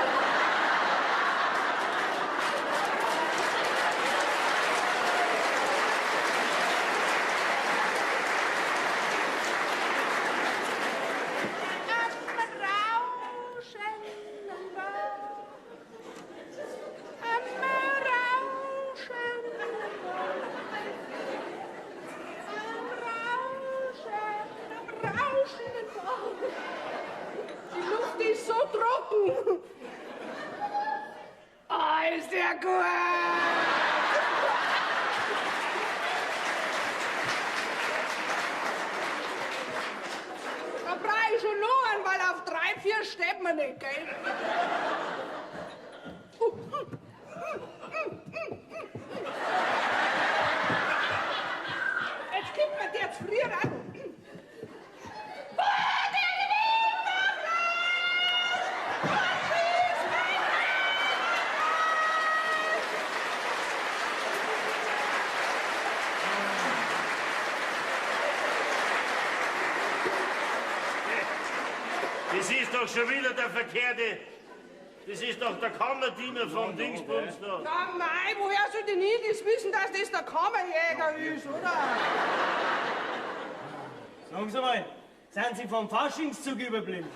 Ist der gut! Da brauch ich schon noch, weil auf 3, 4 steht man nicht, gell? Jetzt gibt man dir zu früh an.
Das ist doch schon wieder der Verkehrte. Das ist doch der Kammerdiener vom Dingsbums da.
Ja, mei, woher soll denn ich das wissen, dass das der Kammerjäger ist, oder?
Sagen Sie mal, sind Sie vom Faschingszug überblieben?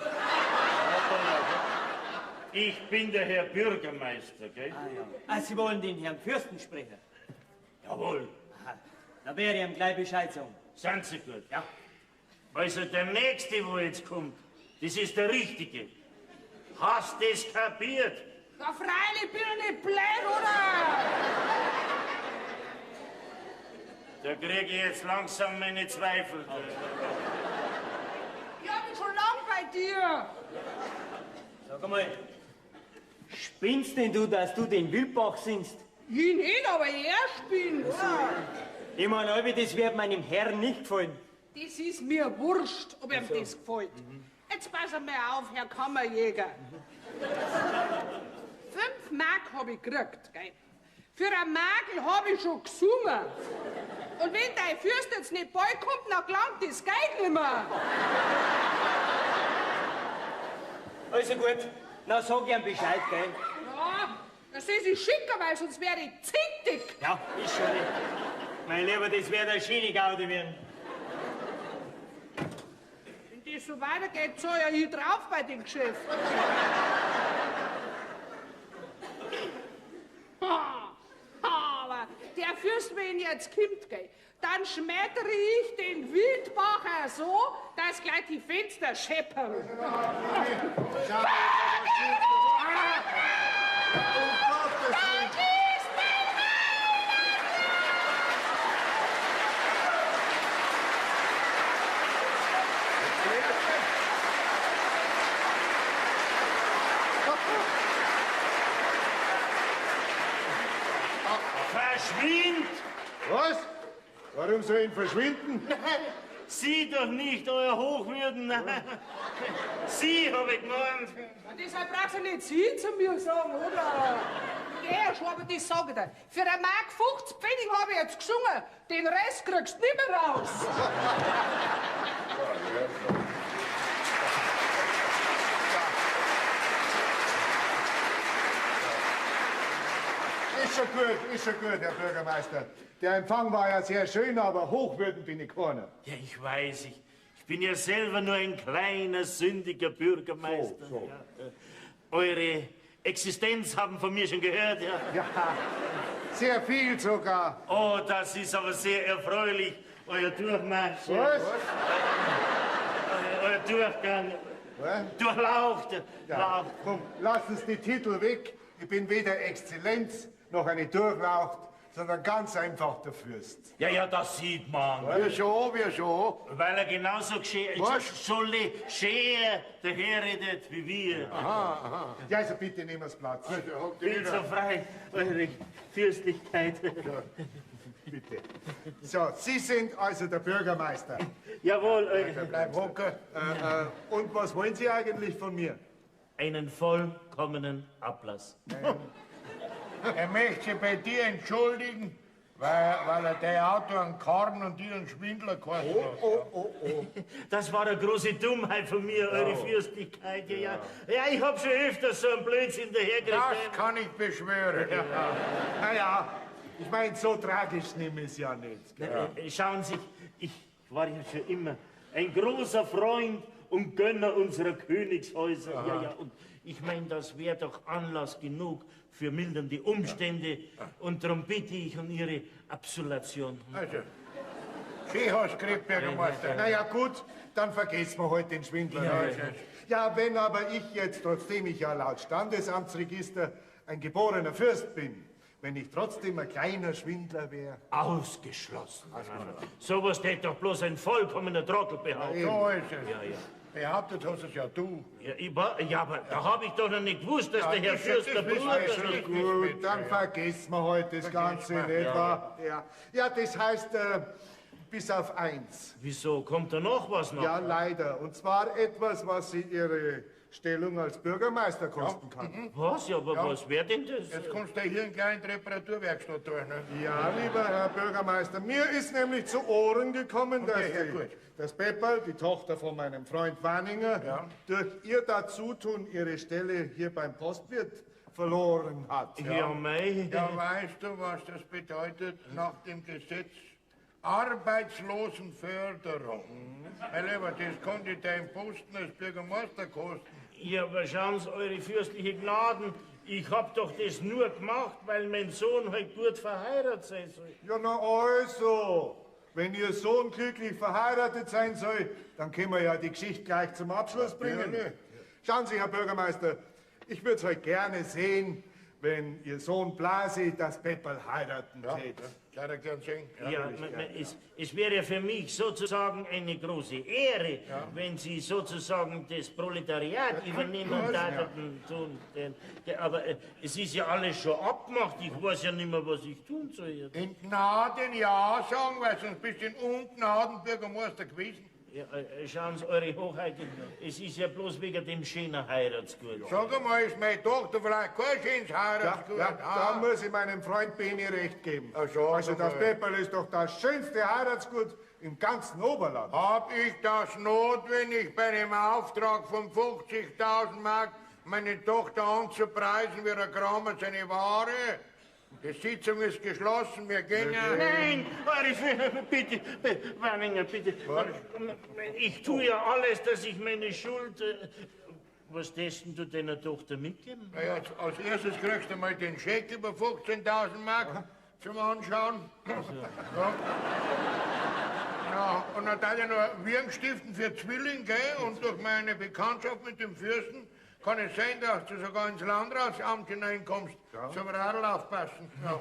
Ich bin der Herr Bürgermeister, gell?
Ah, Sie wollen den Herrn Fürsten sprechen?
Jawohl.
Aha. Da werde ich ihm gleich Bescheid sagen.
Sind Sie gut? Ja. Also der Nächste, wo jetzt kommt, das ist der Richtige. Hast du das kapiert?
Na freilich, bin ich nicht blöd, oder?
Da kriege ich jetzt langsam meine Zweifel.
Ich hab mich schon lang bei dir.
Sag einmal, spinnst denn du, dass du den Wildbach singst?
Ich nicht, aber er spinnt.
Ich meine, das wird meinem Herrn nicht gefallen.
Das ist mir wurscht, ob ihm das gefällt. Jetzt pass mal auf, Herr Kammerjäger. 5 Mark hab ich gekriegt, gell? Für ein Magel hab ich schon gesungen. Und wenn dein Fürst jetzt nicht bald kommt, dann gelangt das Geld nicht mehr.
Also gut, na sag ihm Bescheid, gell?
Ja, das ist ich schicker, weil sonst wäre ich zickdick.
Ja, ist schon nicht. Mein Lieber, das wird eine Schienigaude werden.
Wenn das so weitergeht, soll ja ich drauf bei dem Geschäft. Aber der Fürst, wenn jetzt kommt, gell, dann schmettere ich den Wildbacher so, dass gleich die Fenster scheppern.
Verschwind!
Was? Warum soll ich verschwinden?
Sie doch nicht, euer Hochwürden. Sie, hab ich gemeint.
Deshalb brauchst du nicht Sie zu mir sagen, oder? Ja, schon, aber das sag ich dir. Für eine Mark 50 Pfennig habe ich jetzt gesungen. Den Rest kriegst du nicht mehr raus.
Ist schon gut, Herr Bürgermeister. Der Empfang war ja sehr schön, aber Hochwürden bin ich keiner.
Ja, ich weiß, ich bin ja selber nur ein kleiner, sündiger Bürgermeister.
So.
Ja. Eure Existenz haben von mir schon gehört, ja.
Ja, sehr viel sogar.
Oh, das ist aber sehr erfreulich, euer Durchmarsch.
Was?
Euer Durchgang.
Was?
Durchlaucht.
Ja, komm, lassen Sie die Titel weg. Ich bin weder Exzellenz noch eine Durchlaucht, sondern ganz einfach der Fürst.
Ja, das sieht man.
Wieso?
Weil er genauso schön daherredet wie wir.
Ja, also bitte nehmen Sie Platz.
Bin so frei, eure Fürstlichkeit.
Bitte. So, Sie sind also der Bürgermeister.
Jawohl,
Bleib hocken.
Und was wollen Sie eigentlich von mir?
einen vollkommenen Ablass.
Er möchte sich bei dir entschuldigen, weil er dein Auto einen Karren und dir einen Schwindler geheißen hat.
Oh.
Das war eine große Dummheit von mir, eure Fürstlichkeit. Ja, ich hab schon öfters so einen Blödsinn dahergekriegt.
Das kann ich beschwören.
Naja, ich meine, so tragisch nehme ich es ja nicht.
Schauen Sie, ich war ja schon immer ein großer Freund und Gönner unserer Königshäuser. Ja, und ich meine, das wäre doch Anlass genug für mildernde Umstände. Und darum bitte ich um Ihre Absolution.
Also, Sie hast gekriegt, Bürgermeister.
Naja, gut, dann vergessen wir heute den Schwindler. Ja, wenn aber ich jetzt, trotzdem ich ja laut Standesamtsregister ein geborener Fürst bin, wenn ich trotzdem ein kleiner Schwindler wäre.
Ausgeschlossen. Sowas hätte doch bloß ein vollkommener Trottel behauptet.
So ist es.
Ja.
Behauptet hast es ja du.
Ja, aber da habe ich doch noch nicht gewusst, dass der Herr Fürst der Bruder ist.
Gut, dann vergessen wir heute das Ganze, nicht wahr? Ja, das heißt, bis auf eins.
Wieso? Kommt da noch was noch?
Ja, leider. Und zwar etwas, was Sie Ihre Stellung als Bürgermeister kosten kann.
Was? Ja, aber was wäre denn das?
Jetzt kommst du hier in kleine Reparaturwerkstatt durch, ne?
Ja, lieber Herr Bürgermeister, mir ist nämlich zu Ohren gekommen, dass Pepperl, die Tochter von meinem Freund Wanninger, durch ihr Dazutun ihre Stelle hier beim Postwirt verloren hat.
Ja, mei.
Ja, weißt du, was das bedeutet nach dem Gesetz? Arbeitslosenförderung. Mein Lieber, das konnte dein Posten als Bürgermeister kosten.
Ja, aber schauen Sie, eure fürstliche Gnaden, ich hab doch das nur gemacht, weil mein Sohn halt gut verheiratet sein soll.
Ja, na also, wenn Ihr Sohn glücklich verheiratet sein soll, dann können wir ja die Geschichte gleich zum Abschluss bringen.
Ja.
Schauen Sie, Herr Bürgermeister, ich würde es heute gerne sehen, wenn Ihr Sohn Blasi das Pepperl heiraten täte.
Ja, gern sehen.
Ja, es wäre für mich sozusagen eine große Ehre, wenn Sie sozusagen das Proletariat übernehmen würden. Aber es ist ja alles schon abgemacht. Ich weiß ja nicht mehr, was ich tun soll. Jetzt.
In Gnaden ja sagen, weil sonst bist du in Ungnaden Bürgermeister gewesen.
Ja, schauen Sie, Eure Hochheit, es ist ja bloß wegen dem schönen Heiratsgut.
Sag einmal, ist meine Tochter vielleicht kein schönes Heiratsgut?
Da muss ich meinem Freund Beni recht geben. Also das Pepperl ist doch das schönste Heiratsgut im ganzen Oberland.
Hab ich das notwendig, bei einem Auftrag von 50.000 Mark meine Tochter anzupreisen wie ein Kramer seine Ware? Die Sitzung ist geschlossen, wir gehen.
Nein, bitte, Wanninger, bitte. Ich tue ja alles, dass ich meine Schuld... Was testen du deiner Tochter mitgeben?
Na ja, als erstes kriegst du mal den Scheck über 15.000 Mark zum Anschauen. Ja, und dann darf ich noch Wirkenstiften für Zwilling, gell? Und durch meine Bekanntschaft mit dem Fürsten kann es sein, dass du sogar ins Landratsamt hineinkommst, zum Radl aufpassen. Ja.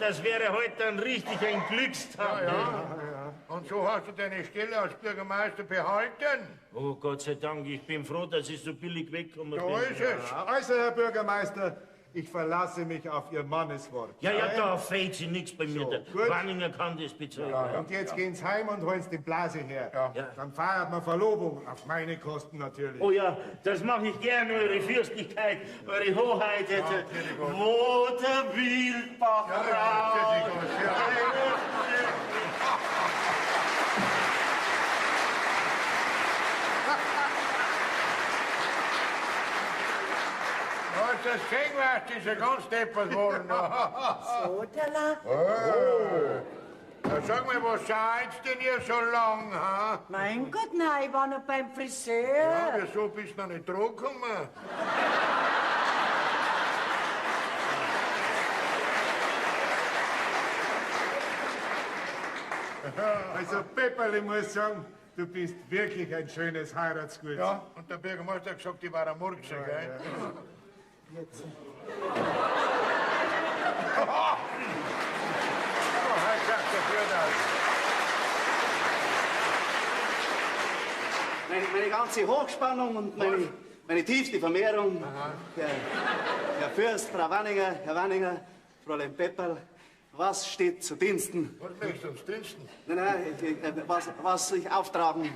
Das wäre heute dann richtig ein Glückstag.
Ja. Und so hast du deine Stelle als Bürgermeister behalten.
Oh Gott sei Dank, ich bin froh, dass ich so billig wegkomme.
So ist es.
Also, Herr Bürgermeister, ich verlasse mich auf Ihr Manneswort.
Ja, da fehlt sie nichts bei mir.
So,
Der
gut.
Wanninger kann das bezahlen.
Ja, und jetzt gehen Sie heim und holen Sie die Blase her.
Ja.
Dann feiert man Verlobung, auf meine Kosten natürlich.
Oh ja, das mache ich gern, Eure Fürstlichkeit, Eure Hoheit. Wo der Wildbach rauscht.
Das Gegenwart ist ja ganz deppert worden.
So, Tala.
Sag mal, was seid denn ihr so lang, ha?
Mein Gott, nein, ich war noch beim
Ja,
Friseur.
wieso bist du noch nicht zurückgekommen?
Also, Pepperl, ich muss sagen, du bist wirklich ein schönes Heiratsgut.
Ja, und der Bürgermeister hat gesagt, ich war am Morgen, gell?
Jetzt. Meine ganze Hochspannung und meine tiefste Vermehrung. Herr Fürst, Frau Wanninger, Herr Wanninger, Fräulein Pepperl, was steht zu Diensten?
Was möchtest du uns diensten?
Nein, was ich auftragen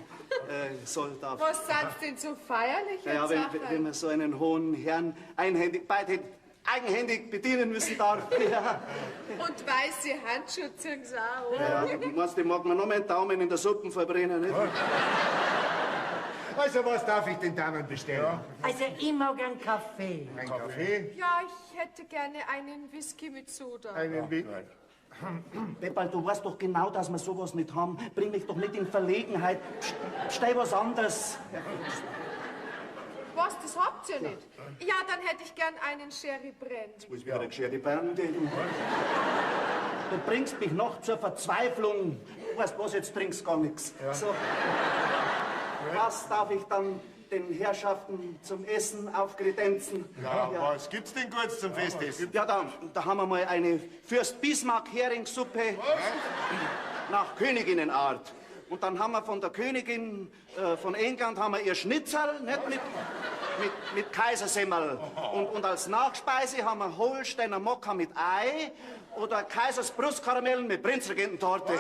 soll, darf.
Was seid's denn so feierlich?
Ja, wenn man so einen hohen Herrn eigenhändig bedienen müssen darf. Ja.
Und weiße Handschuhe ziehen sie auch, oder?
Ja, meinst du, mag man noch meinen Daumen in der Suppe verbrennen, nicht?
Also, was darf ich den Damen bestellen?
Also, ich mag einen Kaffee.
Ein Kaffee?
Ja, ich hätte gerne einen Whisky mit Soda.
Einen
Pepperl, du weißt doch genau, dass wir sowas nicht haben. Bring mich doch nicht in Verlegenheit. Stell was anderes.
Was, das habt ihr nicht? Ja, dann hätte ich gern einen Sherry Brandy.
Was wäre Sherry Brandy? Du bringst mich noch zur Verzweiflung. Weißt was, jetzt trinkst gar nichts. So. Was darf ich dann den Herrschaften zum Essen aufkredenzen?
Ja, was gibt's denn Gutes zum Festessen?
Ja, da haben wir mal eine Fürst-Bismarck-Heringssuppe nach Königinnenart. Und dann haben wir von der Königin von England haben wir ihr Schnitzel, nicht mit Kaisersemmel. Und als Nachspeise haben wir Holsteiner Mokka mit Ei oder Kaisers Brustkaramellen mit Prinzregententorte.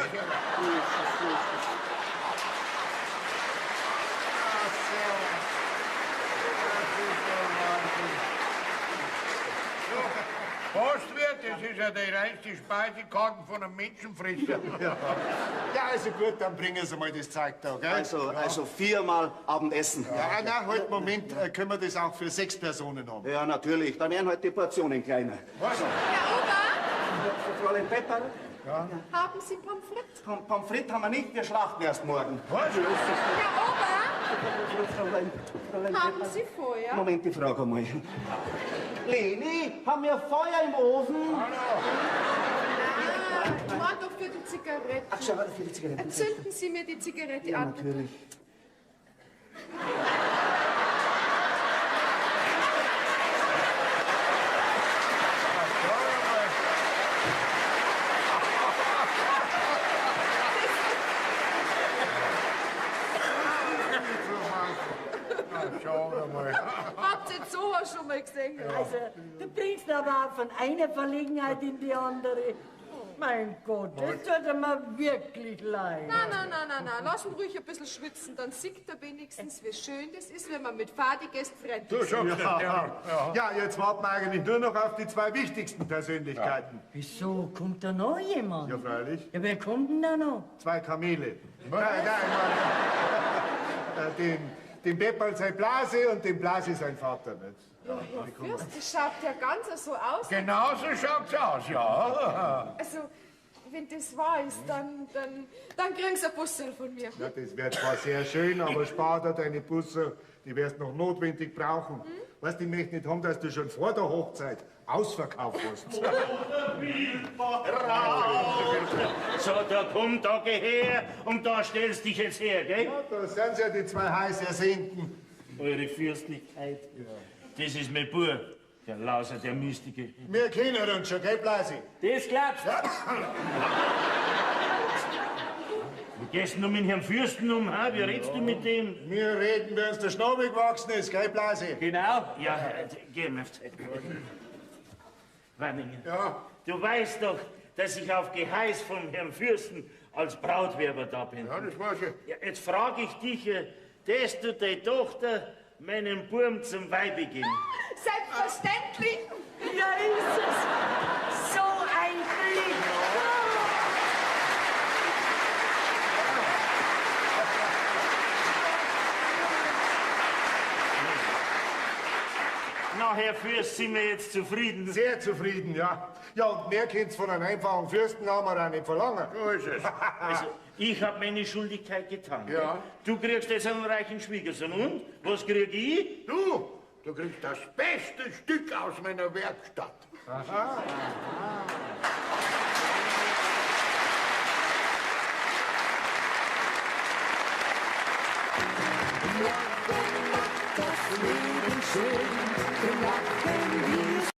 Postwirt, das ist ja die reinste Speisekarten von einem Menschenfresser.
Ja, also gut, dann bringen Sie mal das Zeug da, gell?
Also 4-mal Abendessen.
Ja, na, halt, Moment, können wir das auch für 6 Personen haben?
Ja, natürlich. Dann werden halt die Portionen kleiner.
Was?
Herr Ober,
Fräulein Pepperl,
haben Sie Pommes frites?
Pommes frites haben wir nicht, wir schlachten erst morgen.
Was?
Herr Ober,
Fräulein
haben
Pepperl.
Sie Feuer?
Moment, ich frage einmal. Leni, haben wir Feuer im Ofen?
Ich war doch für die Zigaretten.
Ach, schau, für die Zigaretten.
Entzünden Sie mir die Zigarette
Ja,
an.
natürlich.
Schau mal.
Habt ihr sowas schon mal gesehen?
Also, du bringst aber auch von einer Verlegenheit in die andere. Mein Gott, das tut mir wirklich leid.
Nein, lass ihn ruhig ein bisschen schwitzen, dann sieht er wenigstens, wie schön das ist, wenn man mit Fahrgästen fremd
Du
ist.
sagst
Ja, jetzt warten wir eigentlich nur noch auf die 2 wichtigsten Persönlichkeiten.
Wieso, kommt da noch jemand?
Ja, freilich.
Ja, wer kommt denn da noch?
2 Kamele. Nein, den Pepperl sein Blase und den Blase sein Vater. Nicht?
Herr Fürst, das schaut ja ganz so aus.
Genauso schaut's aus, ja.
Also, wenn das wahr ist, dann kriegen Sie ein Bussel von mir.
Ja, das wäre zwar sehr schön, aber spar da deine Busse, die wirst noch notwendig brauchen. Weißt du, ich möchte nicht haben, dass du schon vor der Hochzeit ausverkauft hast.
So, da komm, da geh her und da stellst dich jetzt her, gell?
Ja, da sind ja die 2 heiß Ersehnten.
Eure Fürstlichkeit. Das ist mein Bub, der Lauser, der Mystiker.
Wir kennen uns schon, gell, Blasi?
Das glaubst du?
Wie gehst du mit Herrn Fürsten um? Ha? Wie redst du mit dem?
Wir reden, wenn uns der Schnabel gewachsen ist, gell, Blasi?
Genau.
Ja, geh mal auf Zeit. Wanninger.
Ja.
Du weißt doch, dass ich auf Geheiß vom Herrn Fürsten als Brautwerber da bin.
Ja, das weiß ich.
Ja, jetzt frage ich dich, darfst du deine Tochter meinem Burm zum Weibe geben?
Selbstverständlich.
Ja, ist es. So ein Glück.
Na, Herr Fürst, sind wir jetzt zufrieden?
Sehr zufrieden, ja. Ja, und mehr könnt's von einem einfachen Fürsten haben wir auch nicht verlangen.
So ist es.
Also, ich habe meine Schuldigkeit getan.
Ja.
Du kriegst jetzt einen reichen Schwiegersohn. Und? Was krieg ich?
Du kriegst das beste Stück aus meiner Werkstatt.
Aha.
Das Leben schön, wir lachen, wir